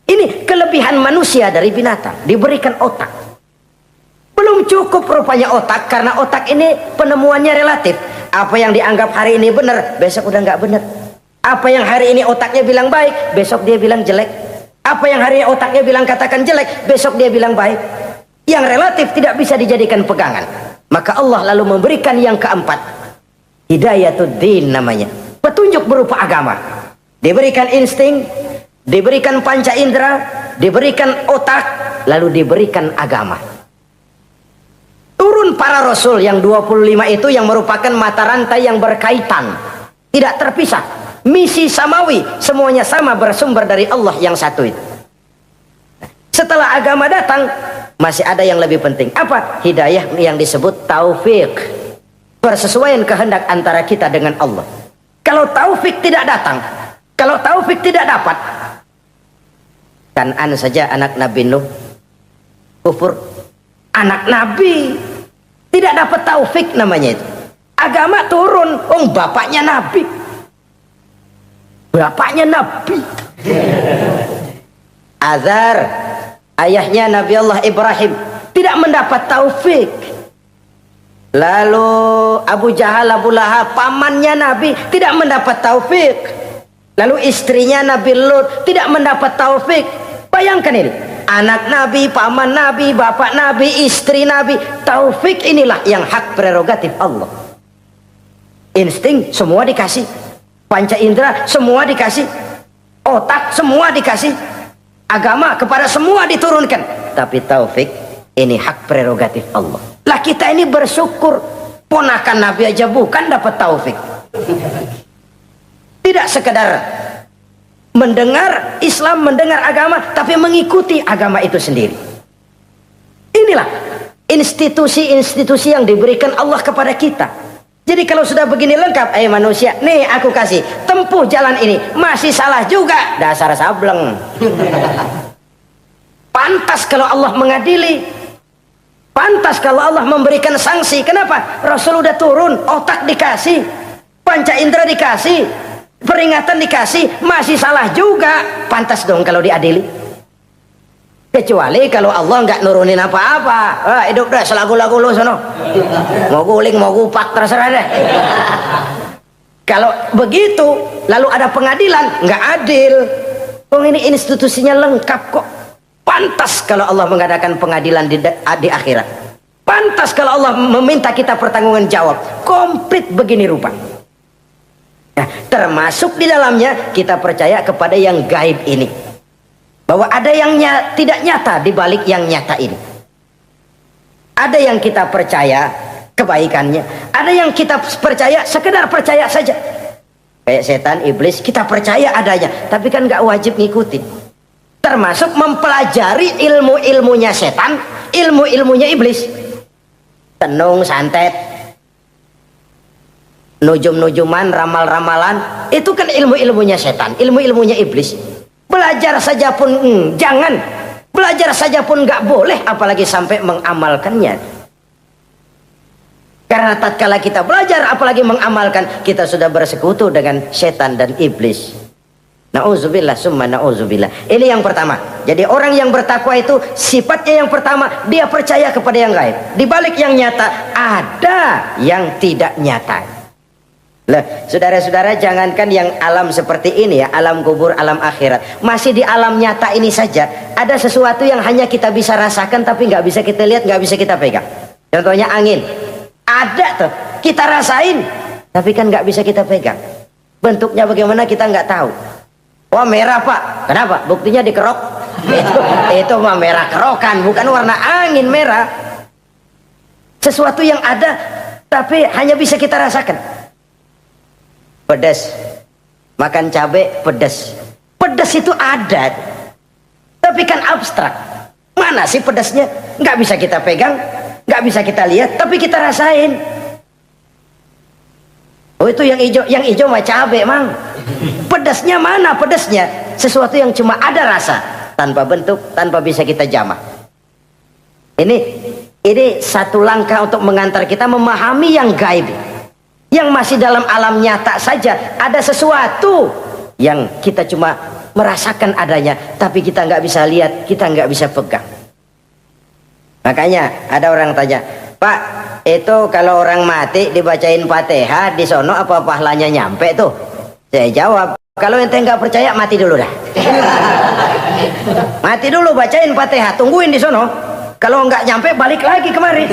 Ini kelebihan manusia dari binatang, diberikan otak. Belum cukup rupanya otak, karena otak ini penemuannya relatif. Apa yang dianggap hari ini benar, besok udah nggak benar. Apa yang hari ini otaknya bilang baik, besok dia bilang jelek. Apa yang hari ini otaknya bilang katakan jelek, besok dia bilang baik. Yang relatif tidak bisa dijadikan pegangan. Maka Allah lalu memberikan yang keempat, Hidayatuddin namanya, petunjuk berupa agama. Diberikan insting, diberikan panca indera, diberikan otak, lalu diberikan agama. Turun para rasul yang 25 itu yang merupakan mata rantai yang berkaitan, tidak terpisah. Misi samawi, semuanya sama bersumber dari Allah yang satu itu. Setelah agama datang, masih ada yang lebih penting. Apa? Hidayah yang disebut taufik. Persesuaian kehendak antara kita dengan Allah. Kalau taufik tidak datang, kalau taufik tidak dapat, Kan'an saja anak Nabi Nuh kufur, anak Nabi tidak dapat taufik namanya itu. Agama turun, bapaknya Nabi, Azar, ayahnya Nabi Allah Ibrahim, tidak mendapat taufik. Lalu Abu Jahal, Abu Lahab, pamannya Nabi, tidak mendapat taufik. Lalu istrinya Nabi Lut tidak mendapat taufik. Bayangkan ini, anak Nabi, paman Nabi, bapak Nabi, istri Nabi. Taufik inilah yang hak prerogatif Allah. Insting semua dikasih, panca indera semua dikasih, otak semua dikasih, agama kepada semua diturunkan. Tapi taufik ini hak prerogatif Allah. Lah kita ini bersyukur, ponakan Nabi aja bukan dapat taufik. Tidak sekedar mendengar Islam, mendengar agama, tapi mengikuti agama itu sendiri. Inilah institusi-institusi yang diberikan Allah kepada kita. Jadi kalau sudah begini lengkap, manusia, nih aku kasih, tempuh jalan ini, masih salah juga, dasar sableng. Pantas kalau Allah mengadili. Pantas kalau Allah memberikan sanksi. Kenapa? Rasul udah turun, otak dikasih, panca indera dikasih, peringatan dikasih, masih salah juga. Pantas dong kalau diadili. Kecuali kalau Allah nggak nurunin apa-apa, hidup dah selagu-lagu lu sono, mau guling mau gupak terserah deh. Kalau begitu lalu ada pengadilan, nggak adil. Ini institusinya lengkap kok. Pantas kalau Allah mengadakan pengadilan di akhirat. Pantas kalau Allah meminta kita pertanggungan jawab. Komplit begini rupa. Nah, termasuk di dalamnya kita percaya kepada yang gaib ini. Bahwa ada yang tidak nyata di balik yang nyata ini. Ada yang kita percaya kebaikannya. Ada yang kita percaya sekedar percaya saja. Kayak setan, iblis, kita percaya adanya. Tapi kan nggak wajib ngikutin. Termasuk mempelajari ilmu-ilmunya setan, ilmu-ilmunya iblis. Tenung, santet, nujum-nujuman, ramal-ramalan, itu kan ilmu-ilmunya setan, ilmu-ilmunya iblis. Belajar saja pun jangan, belajar saja pun nggak boleh, apalagi sampai mengamalkannya. Karena tatkala kita belajar apalagi mengamalkan, kita sudah bersekutu dengan setan dan iblis. Nauzubillah summa nauzubillah. Ini yang pertama. Jadi orang yang bertakwa itu sifatnya yang pertama, dia percaya kepada yang gaib. Di balik yang nyata ada yang tidak nyata. Lah, saudara-saudara, jangankan yang alam seperti ini ya, alam kubur, alam akhirat. Masih di alam nyata ini saja ada sesuatu yang hanya kita bisa rasakan tapi nggak bisa kita lihat, nggak bisa kita pegang. Contohnya angin. Ada tuh, kita rasain tapi kan nggak bisa kita pegang. Bentuknya bagaimana kita nggak tahu. Wah, merah pak, kenapa? Buktinya dikerok. Itu mah merah kerokan, bukan warna angin merah. Sesuatu yang ada tapi hanya bisa kita rasakan. Pedas, makan cabai pedas. Pedas itu ada, tapi kan abstrak. Mana sih pedasnya? Nggak bisa kita pegang, nggak bisa kita lihat, tapi kita rasain. Oh, itu yang hijau mah cabai, Mang. Pedasnya mana pedasnya? Sesuatu yang cuma ada rasa, tanpa bentuk, tanpa bisa kita jamah. Ini satu langkah untuk mengantar kita memahami yang gaib. Yang masih dalam alam nyata saja ada sesuatu yang kita cuma merasakan adanya, tapi kita nggak bisa lihat, kita nggak bisa pegang. Makanya ada orang tanya, Pak, itu kalau orang mati dibacain Fatihah di sono apa pahalanya nyampe tuh? Saya jawab, kalau ente nggak percaya mati dulu dah. Mati dulu, bacain Fatihah, tungguin di sono. Kalau nggak nyampe balik lagi kemari.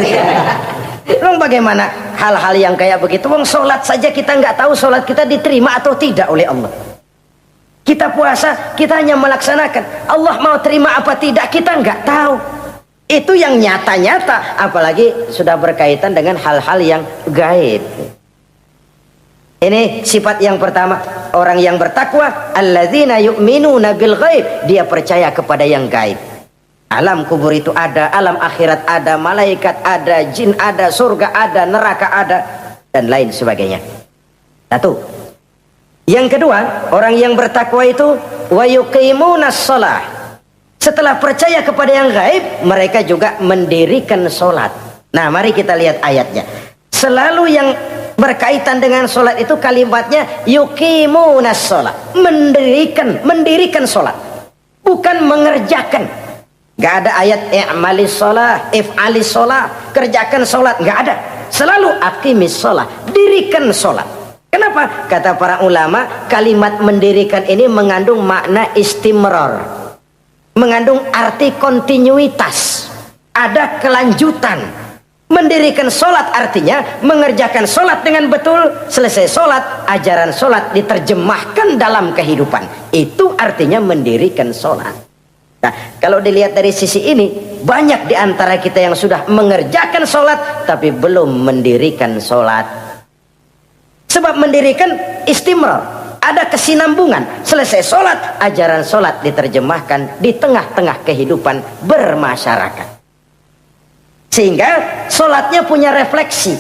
Long bagaimana hal-hal yang kayak begitu? Wong sholat saja kita nggak tahu sholat kita diterima atau tidak oleh Allah. Kita puasa, kita hanya melaksanakan. Allah mau terima apa tidak kita nggak tahu. Itu yang nyata-nyata, apalagi sudah berkaitan dengan hal-hal yang gaib. Ini sifat yang pertama, orang yang bertakwa, alladzina yu'minuna bil ghaib, dia percaya kepada yang gaib. Alam kubur itu ada, alam akhirat ada, malaikat ada, jin ada, surga ada, neraka ada, dan lain sebagainya. Satu. Yang kedua, orang yang bertakwa itu wa yuqimunas shalah. Setelah percaya kepada yang gaib, mereka juga mendirikan sholat. Nah, mari kita lihat ayatnya. Selalu yang berkaitan dengan sholat itu kalimatnya yuqimunas shalah, mendirikan sholat, bukan mengerjakan. Gak ada ayat i'malis sholah, if'alis sholah, kerjakan sholat, gak ada. Selalu aqimis sholah, dirikan sholat. Kenapa? Kata para ulama, kalimat mendirikan ini mengandung makna istimrar, mengandung arti kontinuitas, ada kelanjutan. Mendirikan sholat artinya mengerjakan sholat dengan betul, selesai sholat, ajaran sholat diterjemahkan dalam kehidupan. Itu artinya mendirikan sholat. Nah, kalau dilihat dari sisi ini, banyak di antara kita yang sudah mengerjakan sholat tapi belum mendirikan sholat. Sebab mendirikan istimrar, ada kesinambungan. Selesai sholat, ajaran sholat diterjemahkan di tengah-tengah kehidupan bermasyarakat. Sehingga sholatnya punya refleksi,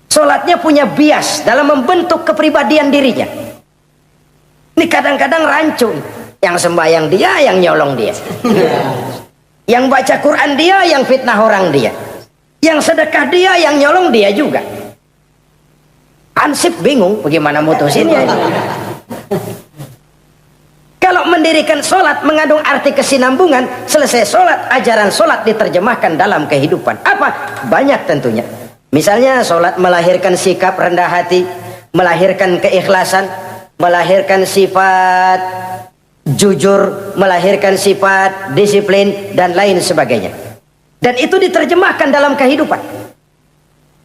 sholatnya punya bias dalam membentuk kepribadian dirinya. Ini kadang-kadang rancu. Yang sembahyang dia, yang nyolong dia. Yang baca Quran dia, yang fitnah orang dia. Yang sedekah dia, yang nyolong dia juga. Ansip bingung bagaimana mutusinnya. Kalau mendirikan sholat mengandung arti kesinambungan, selesai sholat, ajaran sholat diterjemahkan dalam kehidupan. Apa? Banyak tentunya. Misalnya sholat melahirkan sikap rendah hati, melahirkan keikhlasan, melahirkan sifat jujur, melahirkan sifat disiplin dan lain sebagainya. Dan itu diterjemahkan dalam kehidupan.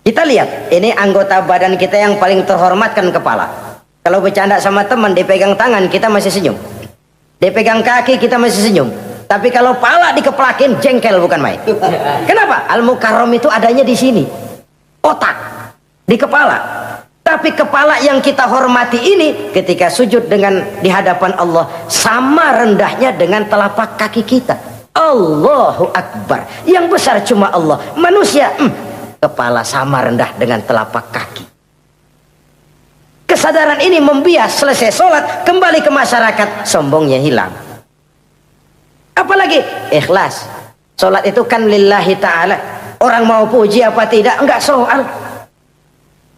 Kita lihat, ini anggota badan kita yang paling terhormat kan kepala. Kalau bercanda sama teman, dipegang tangan kita masih senyum, dipegang kaki kita masih senyum. Tapi kalau pala dikeplakin, jengkel bukan main. Kenapa? Al-Mukarram itu adanya di sini, otak, di kepala. Tapi kepala yang kita hormati ini ketika sujud dengan di hadapan Allah sama rendahnya dengan telapak kaki kita. Allahu Akbar. Yang besar cuma Allah. Manusia, kepala sama rendah dengan telapak kaki. Kesadaran ini membias, selesai sholat, kembali ke masyarakat, sombongnya hilang. Apalagi ikhlas. Sholat itu kan lillahi ta'ala. Orang mau puji apa tidak, enggak soal.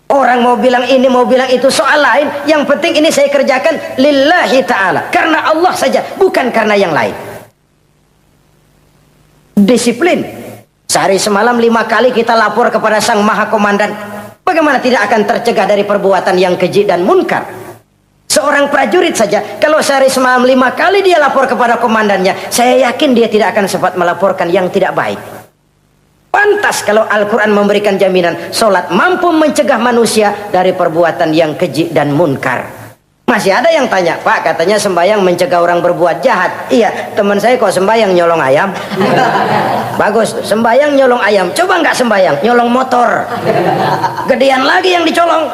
Orang mau bilang ini, mau bilang itu, soal lain. Yang penting ini saya kerjakan lillahi ta'ala, karena Allah saja, bukan karena yang lain. Disiplin. Sehari semalam 5 kali kita lapor kepada Sang Maha Komandan. Bagaimana tidak akan tercegah dari perbuatan yang keji dan munkar? Seorang prajurit saja, kalau sehari semalam 5 kali dia lapor kepada komandannya, saya yakin dia tidak akan sempat melaporkan yang tidak baik. Pantas kalau Al-Quran memberikan jaminan solat mampu mencegah manusia dari perbuatan yang keji dan munkar. Masih ada yang tanya, Pak, katanya sembahyang mencegah orang berbuat jahat. Iya, teman saya kok sembahyang nyolong ayam. Bagus, sembahyang nyolong ayam. Coba nggak sembahyang, nyolong motor. Gedean lagi yang dicolong.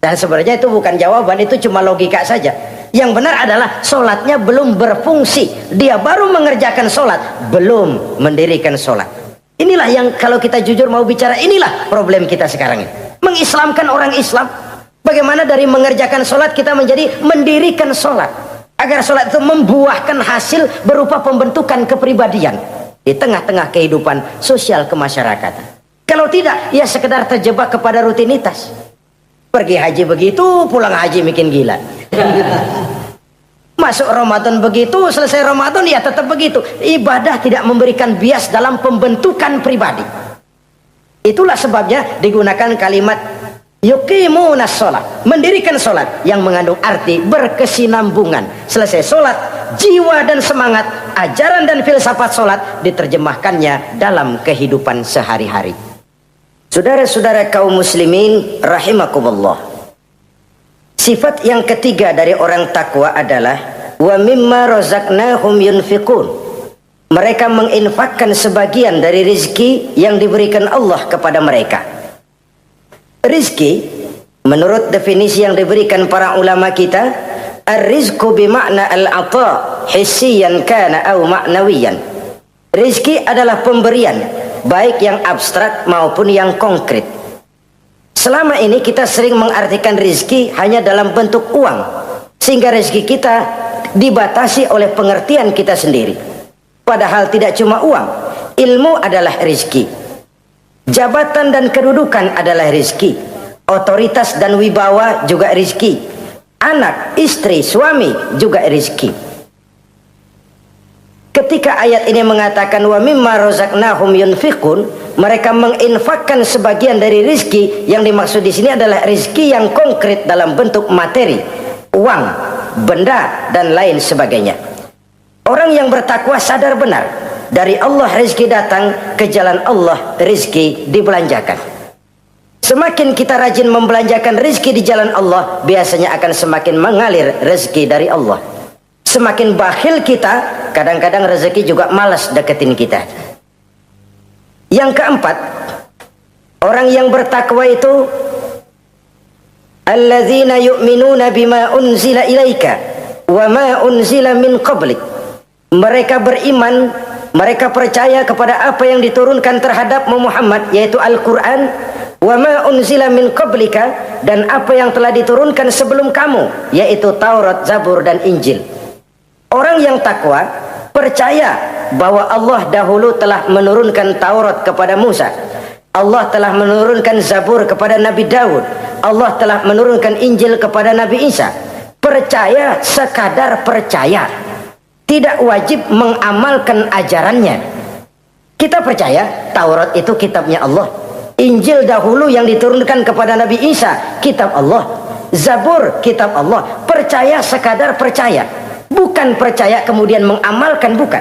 Dan sebenarnya itu bukan jawaban, itu cuma logika saja. Yang benar adalah solatnya belum berfungsi. Dia baru mengerjakan solat, belum mendirikan solat. Inilah yang kalau kita jujur mau bicara, inilah problem kita sekarang ini. Mengislamkan orang Islam. Bagaimana dari mengerjakan solat kita menjadi mendirikan solat. Agar solat itu membuahkan hasil berupa pembentukan kepribadian di tengah-tengah kehidupan sosial kemasyarakatan. Kalau tidak, ya sekedar terjebak kepada rutinitas. Pergi haji begitu, pulang haji bikin gila. Masuk Ramadan begitu, selesai Ramadan ya tetap begitu. Ibadah tidak memberikan bias dalam pembentukan pribadi. Itulah sebabnya digunakan kalimat yuqimunas sholat, mendirikan sholat, yang mengandung arti berkesinambungan. Selesai sholat, jiwa dan semangat, ajaran dan filsafat sholat diterjemahkannya dalam kehidupan sehari-hari. Saudara-saudara kaum muslimin rahimakumullah. Sifat yang ketiga dari orang takwa adalah wa mimma razaqnahum yunfiqun. Mereka menginfakkan sebagian dari rizki yang diberikan Allah kepada mereka. Rizki menurut definisi yang diberikan para ulama kita, ar-rizqu bimakna al-ata hissiyan kana aw ma'nawiyan. Rizki adalah pemberian, baik yang abstrak maupun yang konkret. Selama ini kita sering mengartikan rizki hanya dalam bentuk uang, sehingga rizki kita dibatasi oleh pengertian kita sendiri. Padahal tidak cuma uang, ilmu adalah rizki, jabatan dan kedudukan adalah rizki, otoritas dan wibawa juga rizki, anak, istri, suami juga rizki. Ketika ayat ini mengatakan wa mimma razaqnahum yunfiqun, mereka menginfakkan sebagian dari rizki, yang dimaksud di sini adalah rizki yang konkret dalam bentuk materi, uang, benda dan lain sebagainya. Orang yang bertakwa sadar benar, dari Allah rizki datang, ke jalan Allah rizki dibelanjakan. Semakin kita rajin membelanjakan rizki di jalan Allah, biasanya akan semakin mengalir rezeki dari Allah. Semakin bakhil kita, kadang-kadang rezeki juga malas deketin kita. Yang keempat, orang yang bertakwa itu alladzina yu'minuna bima unzila ilaika wa ma unzila min qablik. Mereka beriman, mereka percaya kepada apa yang diturunkan terhadap Muhammad, yaitu Al-Quran, wa ma unzila min qablika, dan apa yang telah diturunkan sebelum kamu, yaitu Taurat, Zabur dan Injil. Orang yang takwa percaya bahwa Allah dahulu telah menurunkan Taurat kepada Musa, Allah telah menurunkan Zabur kepada Nabi Daud, Allah telah menurunkan Injil kepada Nabi Isa. Percaya sekadar percaya, tidak wajib mengamalkan ajarannya. Kita percaya Taurat itu kitabnya Allah, Injil dahulu yang diturunkan kepada Nabi Isa kitab Allah, Zabur kitab Allah. Percaya sekadar percaya, bukan percaya kemudian mengamalkan, bukan.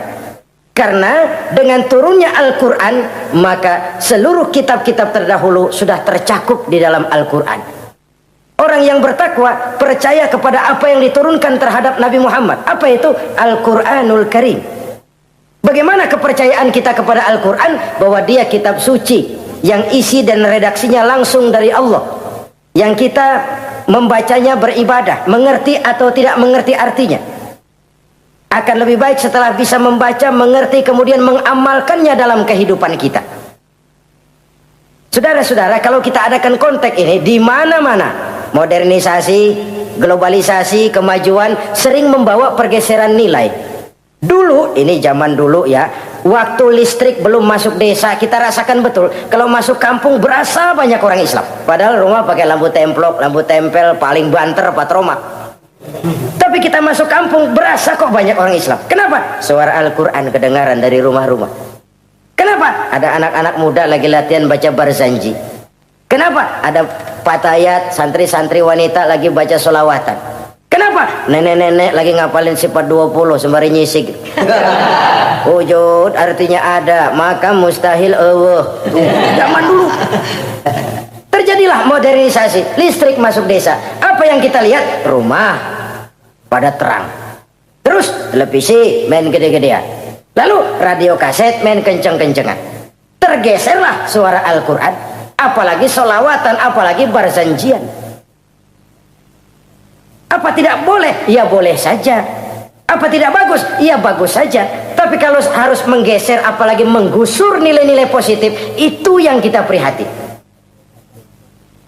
Karena dengan turunnya Al-Quran, maka seluruh kitab-kitab terdahulu sudah tercakup di dalam Al-Quran. Orang yang bertakwa percaya kepada apa yang diturunkan terhadap Nabi Muhammad. Apa itu? Al-Quranul Karim. Bagaimana kepercayaan kita kepada Al-Quran? Bahwa dia kitab suci yang isi dan redaksinya langsung dari Allah, yang kita membacanya beribadah, mengerti atau tidak mengerti artinya. Akan lebih baik setelah bisa membaca, mengerti, kemudian mengamalkannya dalam kehidupan kita. Saudara-saudara, kalau kita adakan konteks ini di mana-mana, modernisasi, globalisasi, kemajuan sering membawa pergeseran nilai. Dulu, ini zaman dulu ya, waktu listrik belum masuk desa, kita rasakan betul kalau masuk kampung berasa banyak orang Islam, padahal rumah pakai lampu templok, lampu tempel, paling banter patroma. Tapi kita masuk kampung berasa kok banyak orang Islam. Kenapa? Suara Al-Quran kedengaran dari rumah-rumah. Kenapa? Ada anak-anak muda lagi latihan baca barzanji. Kenapa? Ada patayat, santri-santri wanita lagi baca solawatan. Kenapa? Nenek-nenek lagi ngapalin sifat 20 sembari nyisik. Wujud artinya ada, maka mustahil Allah. Zaman dulu terjadilah modernisasi, listrik masuk desa. Apa yang kita lihat? Rumah pada terang, terus televisi main gede-gedean, lalu radio kaset main kenceng-kencengan. Tergeserlah suara Al-Quran, apalagi solawatan, apalagi barzanjian. Apa tidak boleh? Ya boleh saja. Apa tidak bagus? Ya bagus saja. Tapi kalau harus menggeser, apalagi menggusur nilai-nilai positif, itu yang kita prihatin.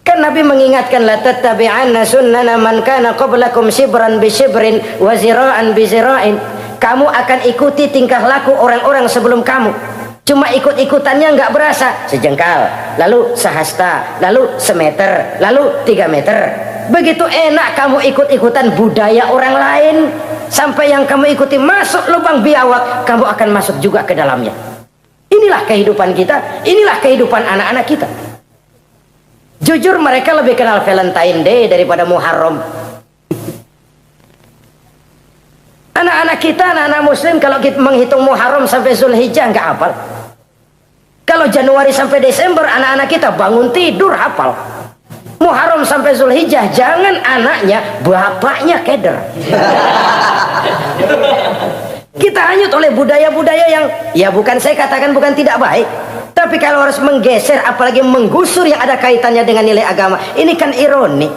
Kan Nabi mengingatkan, la tattabi'anna sunnana man kana qablakum shibran bi shibrin wa zira'an bi zira'in. Kamu akan ikuti tingkah laku orang-orang sebelum kamu. Cuma ikut-ikutannya nggak berasa, sejengkal, lalu sehasta, lalu semeter, lalu 3 meter. Begitu enak kamu ikut-ikutan budaya orang lain, sampai yang kamu ikuti masuk lubang biawak, kamu akan masuk juga ke dalamnya. Inilah kehidupan kita, inilah kehidupan anak-anak kita. Jujur mereka lebih kenal Valentine Day daripada Muharram. Anak-anak kita, anak-anak muslim, kalau kita menghitung Muharram sampai Zulhijjah nggak hafal. Kalau Januari sampai Desember, anak-anak kita bangun tidur hafal. Muharram sampai Zulhijjah, jangan anaknya, bapaknya keder. Kita hanyut oleh budaya-budaya yang, ya bukan saya katakan bukan tidak baik, tapi kalau harus menggeser, apalagi menggusur yang ada kaitannya dengan nilai agama, ini kan ironi.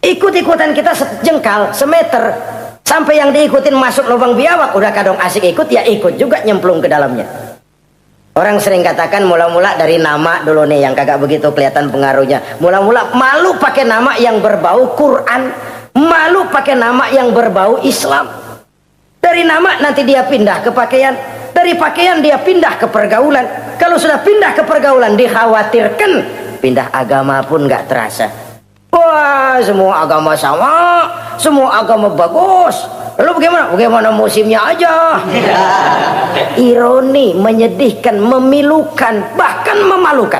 Ikut-ikutan kita sejengkal, semeter, sampai yang diikutin masuk lubang biawak, udah kadang asik ikut, ya ikut juga nyemplung ke dalamnya. Orang sering katakan mula-mula dari nama dulu nih yang kagak begitu kelihatan pengaruhnya. Mula-mula malu pakai nama yang berbau Quran, malu pakai nama yang berbau Islam. Dari nama nanti dia pindah ke pakaian, dari pakaian dia pindah ke pergaulan. Kalau sudah pindah ke pergaulan, dikhawatirkan pindah agama pun nggak terasa. Wah, semua agama sama, semua agama bagus. Lalu bagaimana? Bagaimana musimnya aja. Ironi, menyedihkan, memilukan, bahkan memalukan.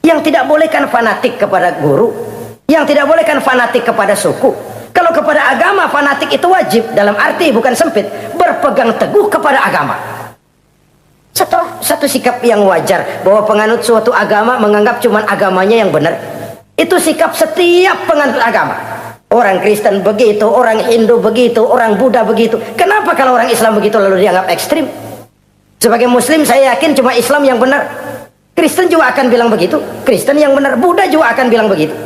Yang tidak boleh kan fanatik kepada guru, yang tidak boleh kan fanatik kepada suku. Kalau kepada agama fanatik itu wajib, dalam arti bukan sempit, berpegang teguh kepada agama. Satu sikap yang wajar, bahwa penganut suatu agama menganggap cuma agamanya yang benar. Itu sikap setiap penganut agama. Orang Kristen begitu, orang Hindu begitu, orang Buddha begitu. Kenapa kalau orang Islam begitu lalu dianggap ekstrim? Sebagai Muslim saya yakin cuma Islam yang benar. Kristen juga akan bilang begitu. Kristen yang benar, Buddha juga akan bilang begitu.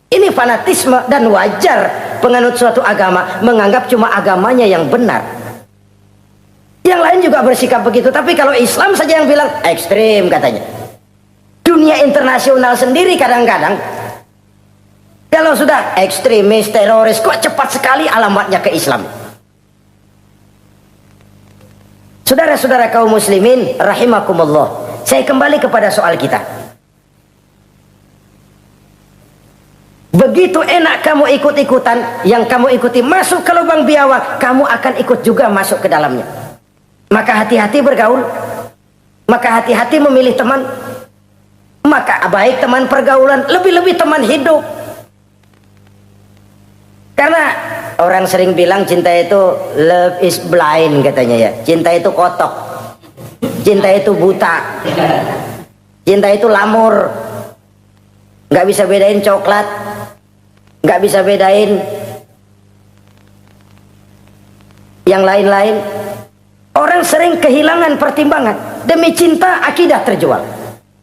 Ini fanatisme dan wajar penganut suatu agama menganggap cuma agamanya yang benar. Yang lain juga bersikap begitu. Tapi kalau Islam saja yang bilang ekstrim katanya. Dunia internasional sendiri kadang-kadang, kalau sudah ekstremis, teroris, kok cepat sekali alamatnya ke Islam. Saudara-saudara kaum muslimin rahimakumullah, saya kembali kepada soal kita. Begitu enak kamu ikut-ikutan, yang kamu ikuti masuk ke lubang biawak, kamu akan ikut juga masuk ke dalamnya. Maka hati-hati bergaul, maka hati-hati memilih teman, maka baik teman pergaulan, lebih-lebih teman hidup. Karena orang sering bilang cinta itu love is blind katanya ya. Cinta itu kotok, cinta itu buta, cinta itu lamur. Nggak bisa bedain coklat, nggak bisa bedain yang lain-lain. Orang sering kehilangan pertimbangan. Demi cinta akidah terjual,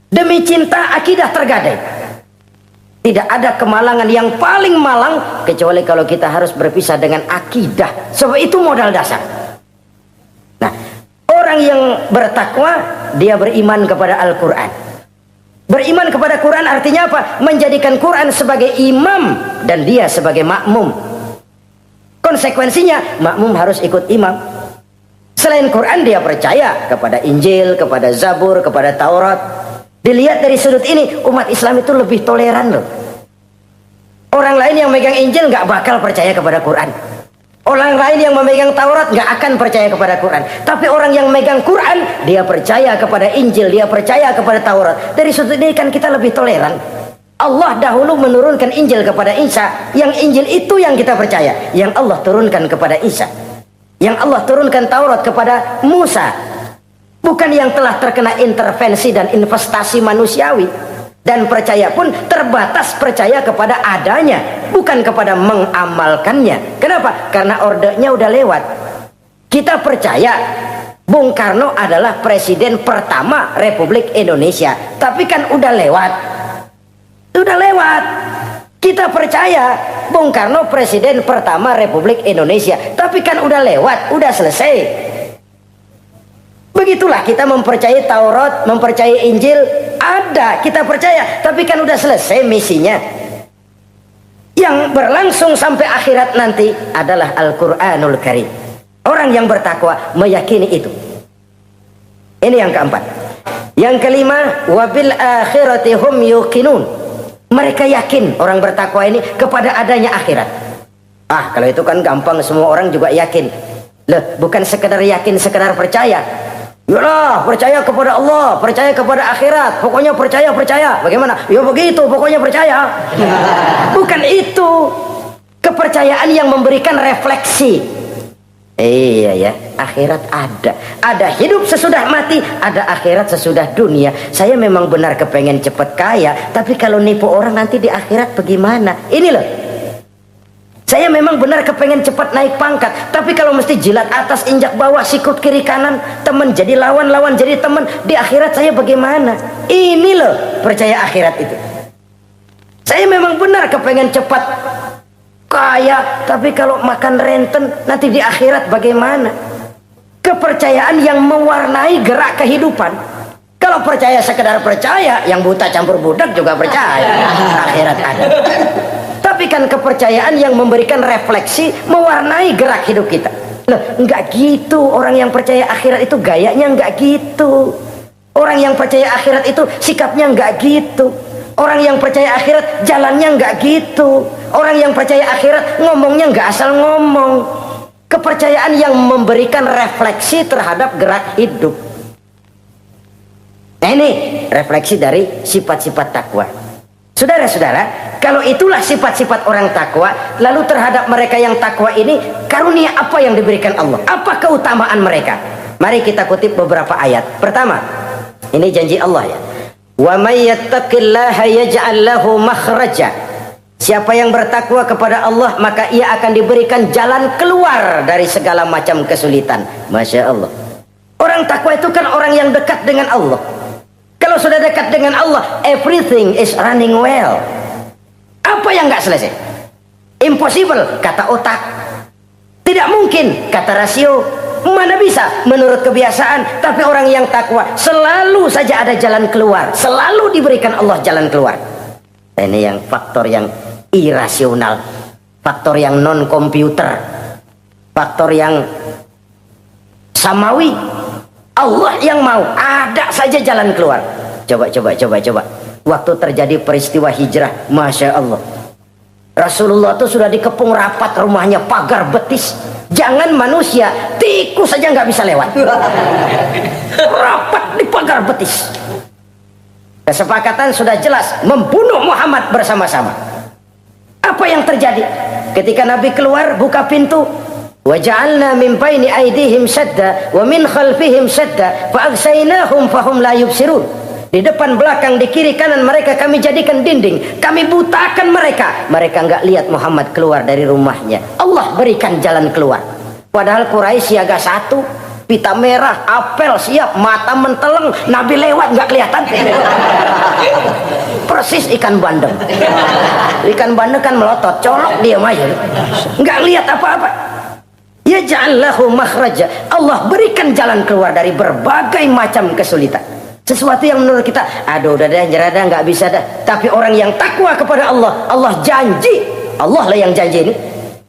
demi cinta akidah tergadai. Tidak ada kemalangan yang paling malang kecuali kalau kita harus berpisah dengan akidah. Sebab itu modal dasar. Nah, orang yang bertakwa, dia beriman kepada Al-Quran. Beriman kepada Quran artinya apa? Menjadikan Quran sebagai imam dan dia sebagai makmum. Konsekuensinya makmum harus ikut imam. Selain Quran dia percaya kepada Injil, kepada Zabur, kepada Taurat. Dilihat dari sudut ini, umat Islam itu lebih toleran loh. Orang lain yang megang Injil nggak bakal percaya kepada Quran. Orang lain yang memegang Taurat nggak akan percaya kepada Quran. Tapi orang yang megang Quran, dia percaya kepada Injil, dia percaya kepada Taurat. Dari sudut ini kan kita lebih toleran. Allah dahulu menurunkan Injil kepada Isa. Yang Injil itu yang kita percaya. Yang Allah turunkan kepada Isa. Yang Allah turunkan Taurat kepada Musa. Bukan yang telah terkena intervensi dan investasi manusiawi. Dan percaya pun terbatas percaya kepada adanya, bukan kepada mengamalkannya. Kenapa? Karena ordenya udah lewat. Kita percaya Bung Karno adalah presiden pertama Republik Indonesia. Tapi kan udah lewat. Udah lewat. Kita percaya Bung Karno presiden pertama Republik Indonesia. Tapi kan udah lewat, udah selesai. Begitulah kita mempercayai Taurat, mempercayai Injil, ada, kita percaya, tapi kan udah selesai misinya. Yang berlangsung sampai akhirat nanti adalah Al-Quranul Karim. Orang yang bertakwa meyakini itu. Ini yang keempat. Yang kelima, wabil akhirati hum yuqinun. Mereka yakin, orang bertakwa ini, kepada adanya akhirat. Ah, kalau itu kan gampang, semua orang juga yakin. Loh, bukan sekedar yakin, sekedar percaya. Yalah, percaya kepada Allah, percaya kepada akhirat, pokoknya percaya. Bagaimana? Ya begitu, pokoknya percaya. Bukan itu. Kepercayaan yang memberikan refleksi. Iya ya, akhirat ada. Ada hidup sesudah mati, ada akhirat sesudah dunia. Saya memang benar kepengen cepet kaya, tapi kalau nipu orang nanti di akhirat bagaimana? Ini loh. Saya memang benar kepengen cepat naik pangkat, tapi kalau mesti jilat atas injak bawah, sikut kiri kanan, teman jadi lawan, lawan jadi teman, di akhirat saya bagaimana? Ini loh percaya akhirat itu. Saya memang benar kepengen cepat kaya, tapi kalau makan renten nanti di akhirat bagaimana? Kepercayaan yang mewarnai gerak kehidupan. Kalau percaya sekedar percaya, yang buta campur budak juga percaya akhirat ada. Tapi kan kepercayaan yang memberikan refleksi, mewarnai gerak hidup kita. Loh, enggak gitu. Orang yang percaya akhirat itu gayanya enggak gitu. Orang yang percaya akhirat itu sikapnya enggak gitu. Orang yang percaya akhirat jalannya enggak gitu. Orang yang percaya akhirat ngomongnya enggak asal ngomong. Kepercayaan yang memberikan refleksi terhadap gerak hidup. Nah, ini refleksi dari sifat-sifat takwa. Saudara-saudara, kalau itulah sifat-sifat orang takwa, lalu terhadap mereka yang takwa ini, karunia apa yang diberikan Allah? Apa keutamaan mereka? Mari kita kutip beberapa ayat. Pertama, ini janji Allah ya. Wa may yattaqillaha yaj'al lahu makhraja. Siapa yang bertakwa kepada Allah, maka ia akan diberikan jalan keluar dari segala macam kesulitan. Masya Allah. Orang takwa itu kan orang yang dekat dengan Allah. Kalau sudah dekat dengan Allah, everything is running well. Apa yang nggak selesai? Impossible, kata otak. Tidak mungkin, kata rasio. Mana bisa menurut kebiasaan. Tapi orang yang takwa selalu saja ada jalan keluar, selalu diberikan Allah jalan keluar. Ini yang faktor yang irasional, faktor yang non komputer, faktor yang samawi. Allah yang mau, ada saja jalan keluar. Coba. Waktu terjadi peristiwa hijrah, Masya Allah, Rasulullah itu sudah dikepung rapat rumahnya, pagar betis. Jangan manusia, tikus saja nggak bisa lewat. Rapat di pagar betis. Kesepakatan sudah jelas, membunuh Muhammad bersama-sama. Apa yang terjadi? Ketika Nabi keluar, buka pintu, وَجَعَلْنَا مِنْ بَيْنِ أَيْدِيهِمْ شَدَّةً وَمِنْ خَلْفِهِمْ شَدَّةً فَأَغْشَيْنَاهُمْ فَهُمْ لَا يُبْصِرُونَ. Di depan, belakang, di kiri, kanan mereka kami jadikan dinding, kami butakan mereka. Mereka enggak lihat Muhammad keluar dari rumahnya. Allah berikan jalan keluar. Padahal Quraisy siaga satu, pita merah, apel siap, mata menteleng, Nabi lewat enggak kelihatan. Persis ikan bandeng. Ikan bandeng kan melotot, colok diam aja, enggak lihat apa-apa. Yaj'al lahu makhraja. Allah berikan jalan keluar dari berbagai macam kesulitan. Sesuatu yang menurut kita, aduh udah dah, nyerah dah, nggak bisa dah. Tapi orang yang takwa kepada Allah, Allah janji, Allah lah yang janji ini.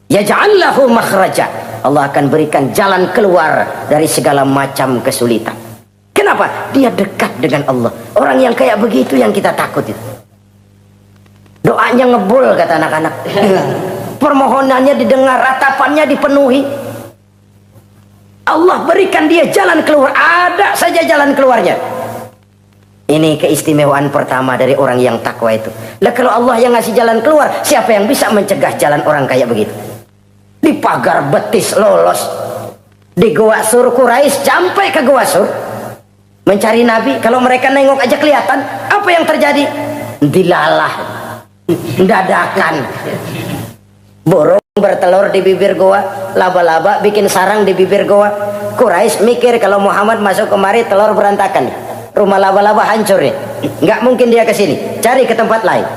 Yaj'al lahu makhraja. Allah akan berikan jalan keluar dari segala macam kesulitan. Kenapa? Dia dekat dengan Allah. Orang yang kayak begitu yang kita takut itu. Doanya ngebul kata anak-anak. Permohonannya didengar, ratapannya dipenuhi. Allah berikan dia jalan keluar, ada saja jalan keluarnya. Ini keistimewaan pertama dari orang yang takwa itu. Lah kalau Allah yang ngasih jalan keluar, siapa yang bisa mencegah jalan orang kayak begitu? Di pagar betis lolos, di Gua Sur Quraisy sampai ke Gua Sur mencari Nabi. Kalau mereka nengok aja kelihatan. Apa yang terjadi? Dilalah, dadakan. Burung bertelur di bibir goa, laba-laba bikin sarang di bibir goa. Quraisy mikir kalau Muhammad masuk kemari telur berantakan, rumah laba-laba hancur nih, nggak mungkin dia ke sini, cari ke tempat lain.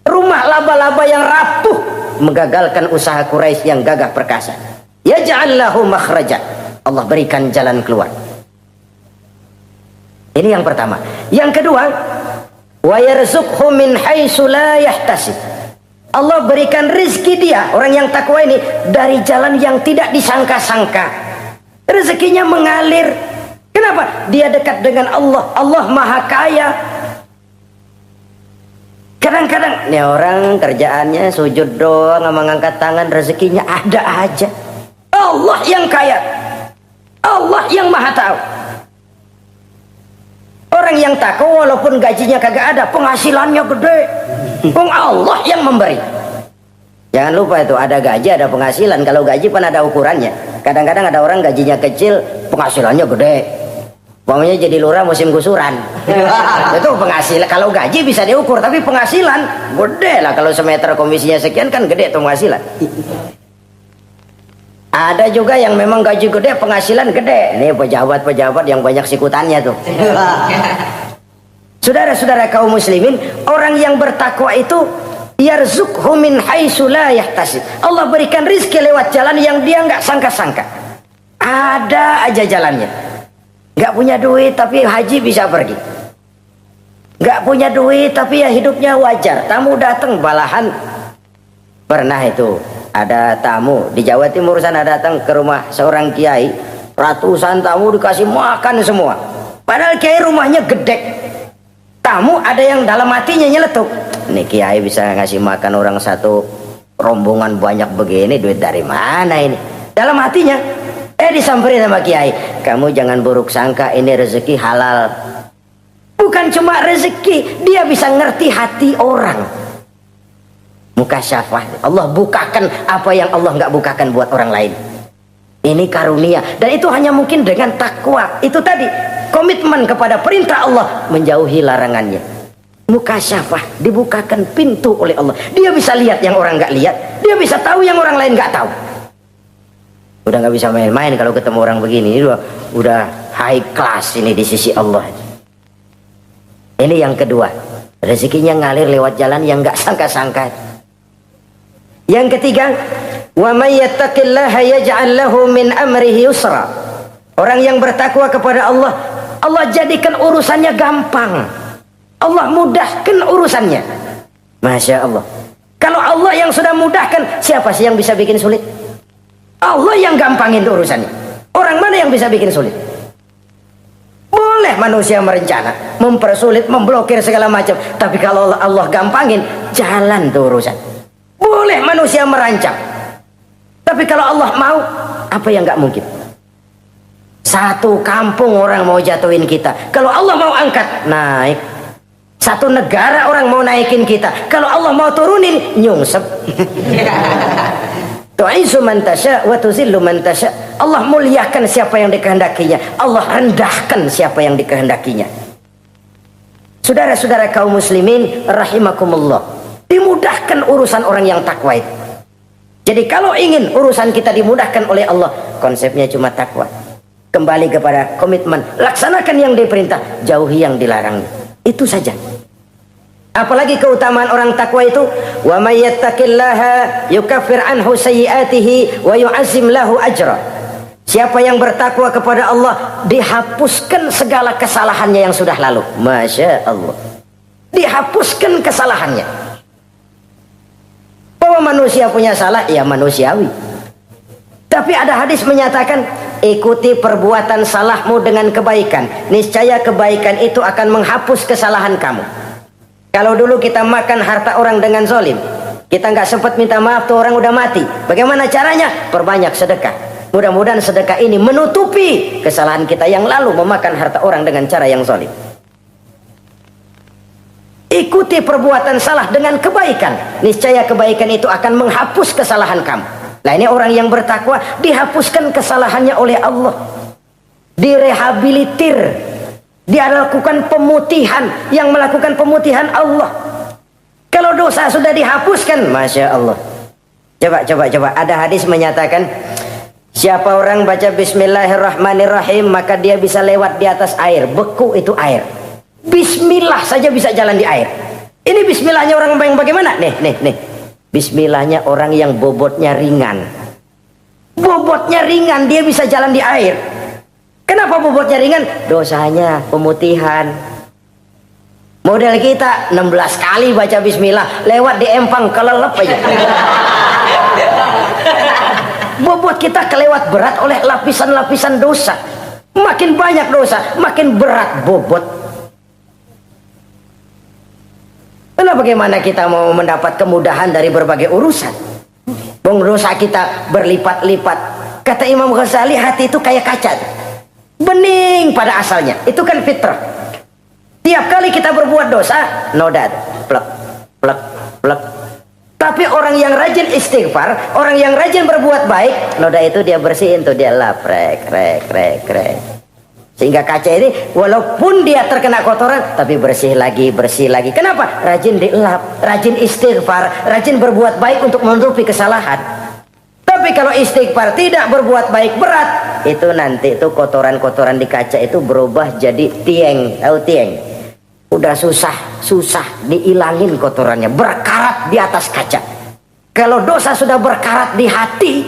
Rumah laba-laba yang rapuh menggagalkan usaha Quraisy yang gagah perkasa. Yaj'al lahu makhraja, Allah berikan jalan keluar. Ini yang pertama. Yang kedua, wa yarzuqhu min haitsu la yahtasib. Allah berikan rezeki dia, orang yang takwa ini, dari jalan yang tidak disangka-sangka. Rezekinya mengalir. Kenapa? Dia dekat dengan Allah. Allah maha kaya. Kadang-kadang nih orang kerjaannya sujud doang sama ngangkat tangan, rezekinya ada aja. Allah yang kaya, Allah yang maha tahu. Orang yang takwa walaupun gajinya kagak ada, penghasilannya gede. Allah yang memberi. Jangan lupa itu, ada gaji ada penghasilan. Kalau gaji kan ada ukurannya. Kadang-kadang ada orang gajinya kecil, penghasilannya gede. Pokoknya jadi lurah musim gusuran. Itu penghasilan. Kalau gaji bisa diukur, tapi penghasilan gede lah. Kalau semeter komisinya sekian kan gede tuh penghasilan. Ada juga yang memang gaji gede, penghasilan gede. Ini pejabat-pejabat yang banyak sikutannya tuh. Saudara-saudara kaum muslimin, orang yang bertakwa itu yarzuqhu min haitsu la yahtasib. Allah berikan rizki lewat jalan yang dia nggak sangka-sangka. Ada aja jalannya. Nggak punya duit tapi haji bisa pergi. Nggak punya duit tapi ya hidupnya wajar. Tamu datang balahan. Pernah itu ada tamu di Jawa Timur sana datang ke rumah seorang kiai, ratusan tamu dikasih makan semua. Padahal kiai rumahnya gede. Tamu ada yang dalam hatinya nyeletuk, ini kiai bisa ngasih makan orang satu rombongan banyak begini, duit dari mana ini? Dalam hatinya, disamperin sama kiai, kamu jangan buruk sangka, ini rezeki halal. Bukan cuma rezeki, dia bisa ngerti hati orang. Mukasyafah, Allah bukakan apa yang Allah nggak bukakan buat orang lain. Ini karunia, dan itu hanya mungkin dengan takwa. Itu tadi, komitmen kepada perintah Allah, menjauhi larangannya. Mukasyafah, dibukakan pintu oleh Allah. Dia bisa lihat yang orang nggak lihat, dia bisa tahu yang orang lain nggak tahu. Udah nggak bisa main-main kalau ketemu orang begini. Ini udah high class ini di sisi Allah. Ini yang kedua, rezekinya ngalir lewat jalan yang nggak sangka-sangka. Yang ketiga, wa may yattaqillaha yaj'al lahu min amrihi yusra. Orang yang bertakwa kepada Allah, Allah jadikan urusannya gampang. Allah mudahkan urusannya. Masya Allah. Kalau Allah yang sudah mudahkan, siapa sih yang bisa bikin sulit? Allah yang gampangin urusannya. Orang mana yang bisa bikin sulit? Boleh manusia merencana, mempersulit, memblokir segala macam. Tapi kalau Allah gampangin, jalan tuh urusan. Boleh manusia merancang. Tapi kalau Allah mau, apa yang nggak mungkin? Satu kampung orang mau jatuhin kita, kalau Allah mau angkat, naik. Satu negara orang mau naikin kita, kalau Allah mau turunin, nyungsep. Tu'izzu man tasya wa tuzillu man tasya. Allah muliakan siapa yang dikehendakinya, Allah rendahkan siapa yang dikehendakinya. Saudara-saudara kaum muslimin rahimakumullah, dimudahkan urusan orang yang takwa itu. Jadi kalau ingin urusan kita dimudahkan oleh Allah, konsepnya cuma takwa. Kembali kepada komitmen, laksanakan yang diperintah, jauhi yang dilarang. Itu saja. Apalagi keutamaan orang takwa itu, wa may yattaqillaha yukaffir anhu sayyi'atihi wa yu'azzim lahu ajra. Siapa yang bertakwa kepada Allah, dihapuskan segala kesalahannya yang sudah lalu. Masya Allah, dihapuskan kesalahannya. Bahwa manusia punya salah, ya manusiawi. Tapi ada hadis menyatakan, ikuti perbuatan salahmu dengan kebaikan, niscaya kebaikan itu akan menghapus kesalahan kamu. Kalau dulu kita makan harta orang dengan zalim, kita nggak sempat minta maaf, tuh orang udah mati. Bagaimana caranya? Perbanyak sedekah. Mudah-mudahan sedekah ini menutupi kesalahan kita yang lalu memakan harta orang dengan cara yang zalim. Ikuti perbuatan salah dengan kebaikan, niscaya kebaikan itu akan menghapus kesalahan kamu. Nah, ini orang yang bertakwa dihapuskan kesalahannya oleh Allah, direhabilitir, dia lakukan pemutihan. Yang melakukan pemutihan Allah. Kalau dosa sudah dihapuskan, Masya Allah. Coba ada hadis menyatakan, siapa orang baca Bismillahirrahmanirrahim maka dia bisa lewat di atas air. Beku itu air. Bismillah saja bisa jalan di air. Ini bismillahnya orang yang bagaimana? Nih. Bismillahnya orang yang bobotnya ringan. Bobotnya ringan, dia bisa jalan di air. Kenapa bobotnya ringan? Dosanya pemutihan. Model kita 16 kali baca bismillah, lewat di empang kelelep aja. Bobot kita kelewat berat oleh lapisan-lapisan dosa. Makin banyak dosa, makin berat bobot. Lalu bagaimana kita mau mendapat kemudahan dari berbagai urusan? Bung, dosa kita berlipat-lipat. Kata Imam Ghazali, hati itu kayak kaca, bening pada asalnya. Itu kan fitrah. Tiap kali kita berbuat dosa, noda, plek, plek, plek. Tapi orang yang rajin istighfar, orang yang rajin berbuat baik, noda itu dia bersihin tuh, dia lap, rek. Sehingga kaca ini walaupun dia terkena kotoran, tapi bersih lagi. Kenapa? Rajin dilap, rajin istighfar, rajin berbuat baik untuk menutupi kesalahan. Tapi kalau istighfar tidak berbuat baik, berat, itu nanti itu kotoran-kotoran di kaca itu berubah jadi tieng. Tahu tieng? Udah susah diilangin kotorannya, berkarat di atas kaca. Kalau dosa sudah berkarat di hati,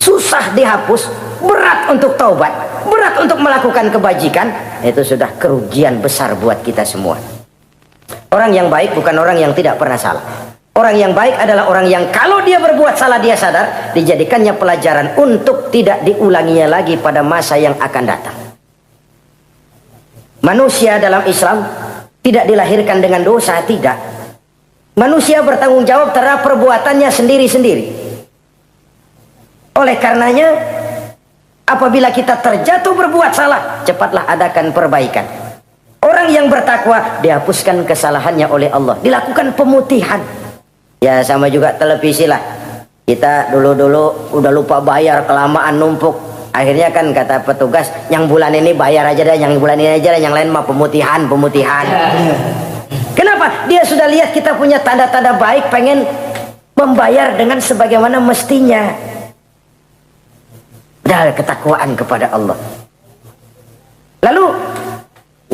susah dihapus, berat untuk taubat, berat untuk melakukan kebajikan, itu sudah kerugian besar buat kita semua. Orang yang baik bukan orang yang tidak pernah salah. Orang yang baik adalah orang yang kalau dia berbuat salah dia sadar, dijadikannya pelajaran untuk tidak diulanginya lagi pada masa yang akan datang. Manusia dalam Islam tidak dilahirkan dengan dosa, tidak. Manusia bertanggung jawab terhadap perbuatannya sendiri-sendiri. Oleh karenanya, apabila kita terjatuh berbuat salah, cepatlah adakan perbaikan. Orang yang bertakwa dihapuskan kesalahannya oleh Allah, dilakukan pemutihan. Ya sama juga televisi lah. Kita dulu udah lupa bayar, kelamaan numpuk. Akhirnya kan kata petugas, yang bulan ini bayar aja dah, yang bulan ini aja dah, yang lain mah pemutihan. Kenapa? Dia sudah lihat kita punya tanda-tanda baik, pengen membayar dengan sebagaimana mestinya. Dari ketakwaan kepada Allah. Lalu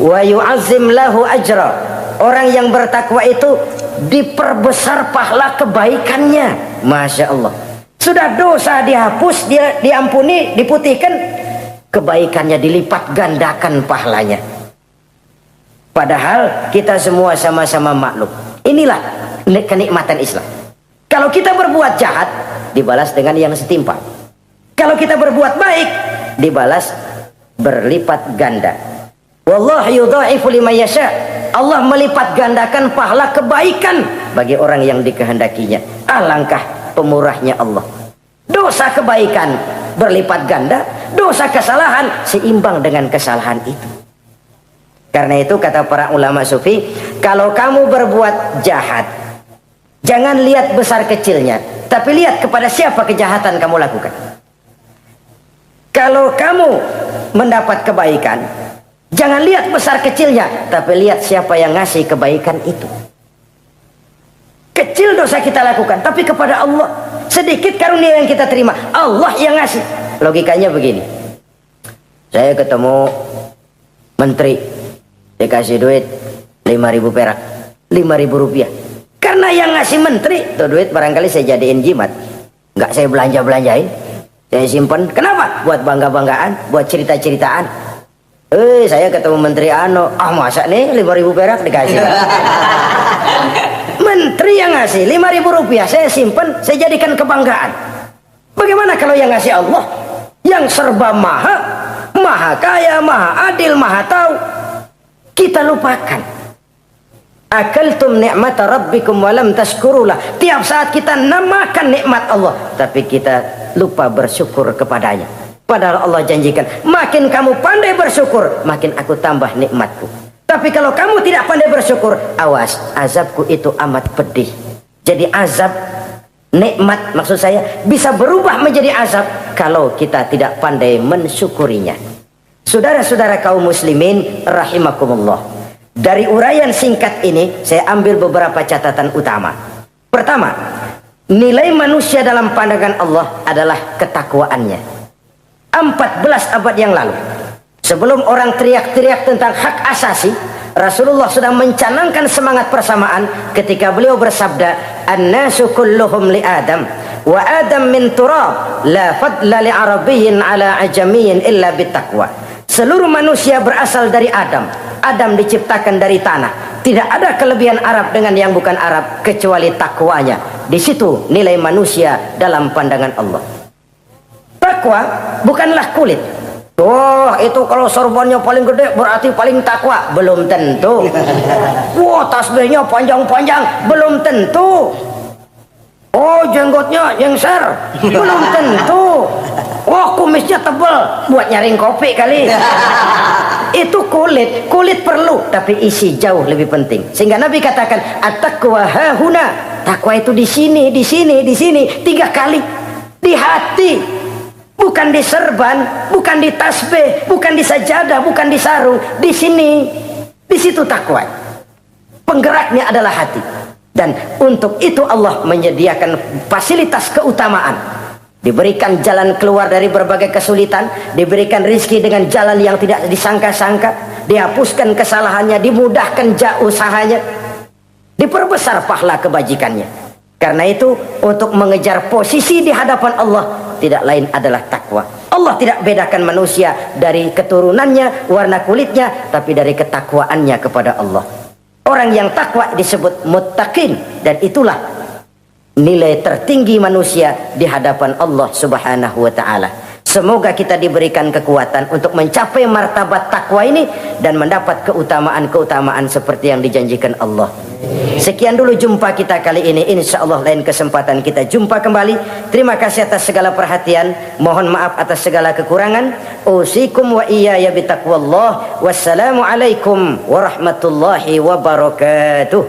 wa yu'azzim lahu ajra. Orang yang bertakwa itu diperbesar pahala kebaikannya. Masya Allah. Sudah dosa dihapus, dia diampuni, diputihkan, kebaikannya dilipat gandakan pahalanya. Padahal kita semua sama-sama maklum. Inilah kenikmatan Islam. Kalau kita berbuat jahat, dibalas dengan yang setimpal. Kalau kita berbuat baik, dibalas berlipat ganda. Wallahu yudha'ifu liman yasha. Allah melipat gandakan pahala kebaikan bagi orang yang dikehendakinya. Alangkah pemurahnya Allah. Dosa kebaikan berlipat ganda, dosa kesalahan seimbang dengan kesalahan itu. Karena itu kata para ulama sufi, kalau kamu berbuat jahat, jangan lihat besar kecilnya, tapi lihat kepada siapa kejahatan kamu lakukan. Kalau kamu mendapat kebaikan, jangan lihat besar kecilnya, tapi lihat siapa yang ngasih kebaikan itu. Kecil dosa kita lakukan, tapi kepada Allah. Sedikit karunia yang kita terima, Allah yang ngasih. Logikanya begini. Saya ketemu menteri, dikasih duit 5.000 perak, 5.000 rupiah. Karena yang ngasih menteri, itu duit barangkali saya jadiin jimat. Nggak saya belanja-belanjain. Saya simpan. Kenapa? Buat bangga-banggaan, buat cerita-ceritaan. Saya ketemu menteri masa nih 5.000 perak dikasih. Menteri yang ngasih 5.000 rupiah, saya simpan, saya jadikan kebanggaan. Bagaimana kalau yang ngasih Allah, yang serba maha, maha kaya, maha adil, maha tahu, kita lupakan. Akaltum ni'mata rabbikum walam tashkurulah. Tiap saat kita namakan nikmat Allah, tapi kita lupa bersyukur kepadanya. Padahal Allah janjikan, makin kamu pandai bersyukur, makin aku tambah nikmatku. Tapi kalau kamu tidak pandai bersyukur, awas, azabku itu amat pedih. Jadi azab, nikmat maksud saya, bisa berubah menjadi azab kalau kita tidak pandai mensyukurinya. Saudara-saudara kaum muslimin rahimakumullah, dari uraian singkat ini saya ambil beberapa catatan utama. Pertama, nilai manusia dalam pandangan Allah adalah ketakwaannya. 14 abad yang lalu, sebelum orang teriak-teriak tentang hak asasi, Rasulullah sudah mencanangkan semangat persamaan ketika beliau bersabda, "An-nasu kulluhum li Adam, wa Adam min turab, la fadla li arabiyyin ala ajamiyyin illa bitaqwa." Seluruh manusia berasal dari Adam. Adam diciptakan dari tanah. Tidak ada kelebihan Arab dengan yang bukan Arab kecuali takwanya. Di situ nilai manusia dalam pandangan Allah. Takwa bukanlah kulit. Oh, itu kalau sorbannya paling gede berarti paling takwa. Belum tentu. Wah, tasbihnya panjang-panjang. Belum tentu. Oh, jenggotnya jengser. Belum tentu. Oh, kumisnya tebal. Buat nyaring kopi kali. Itu kulit. Kulit perlu, tapi isi jauh lebih penting. Sehingga Nabi katakan, at-taqwa hahuna. Takwa itu di sini, di sini, di sini. 3 kali. Di hati. Bukan di serban, bukan di tasbih, bukan di sajadah, bukan di sarung. Di sini, di situ takwa. Penggeraknya adalah hati. Dan untuk itu Allah menyediakan fasilitas keutamaan. Diberikan jalan keluar dari berbagai kesulitan, diberikan rizki dengan jalan yang tidak disangka-sangka, dihapuskan kesalahannya, dimudahkan usahanya, diperbesar pahala kebajikannya. Karena itu, untuk mengejar posisi di hadapan Allah, tidak lain adalah takwa. Allah tidak bedakan manusia dari keturunannya, warna kulitnya, tapi dari ketakwaannya kepada Allah. Orang yang takwa disebut muttaqin, dan itulah nilai tertinggi manusia di hadapan Allah Subhanahu wa taala. Semoga kita diberikan kekuatan untuk mencapai martabat takwa ini dan mendapat keutamaan-keutamaan seperti yang dijanjikan Allah. Sekian dulu jumpa kita kali ini. Insyaallah lain kesempatan kita jumpa kembali. Terima kasih atas segala perhatian. Mohon maaf atas segala kekurangan. Usikum wa iyaya bitaqwallah. Wassalamualaikum warahmatullahi wabarakatuh.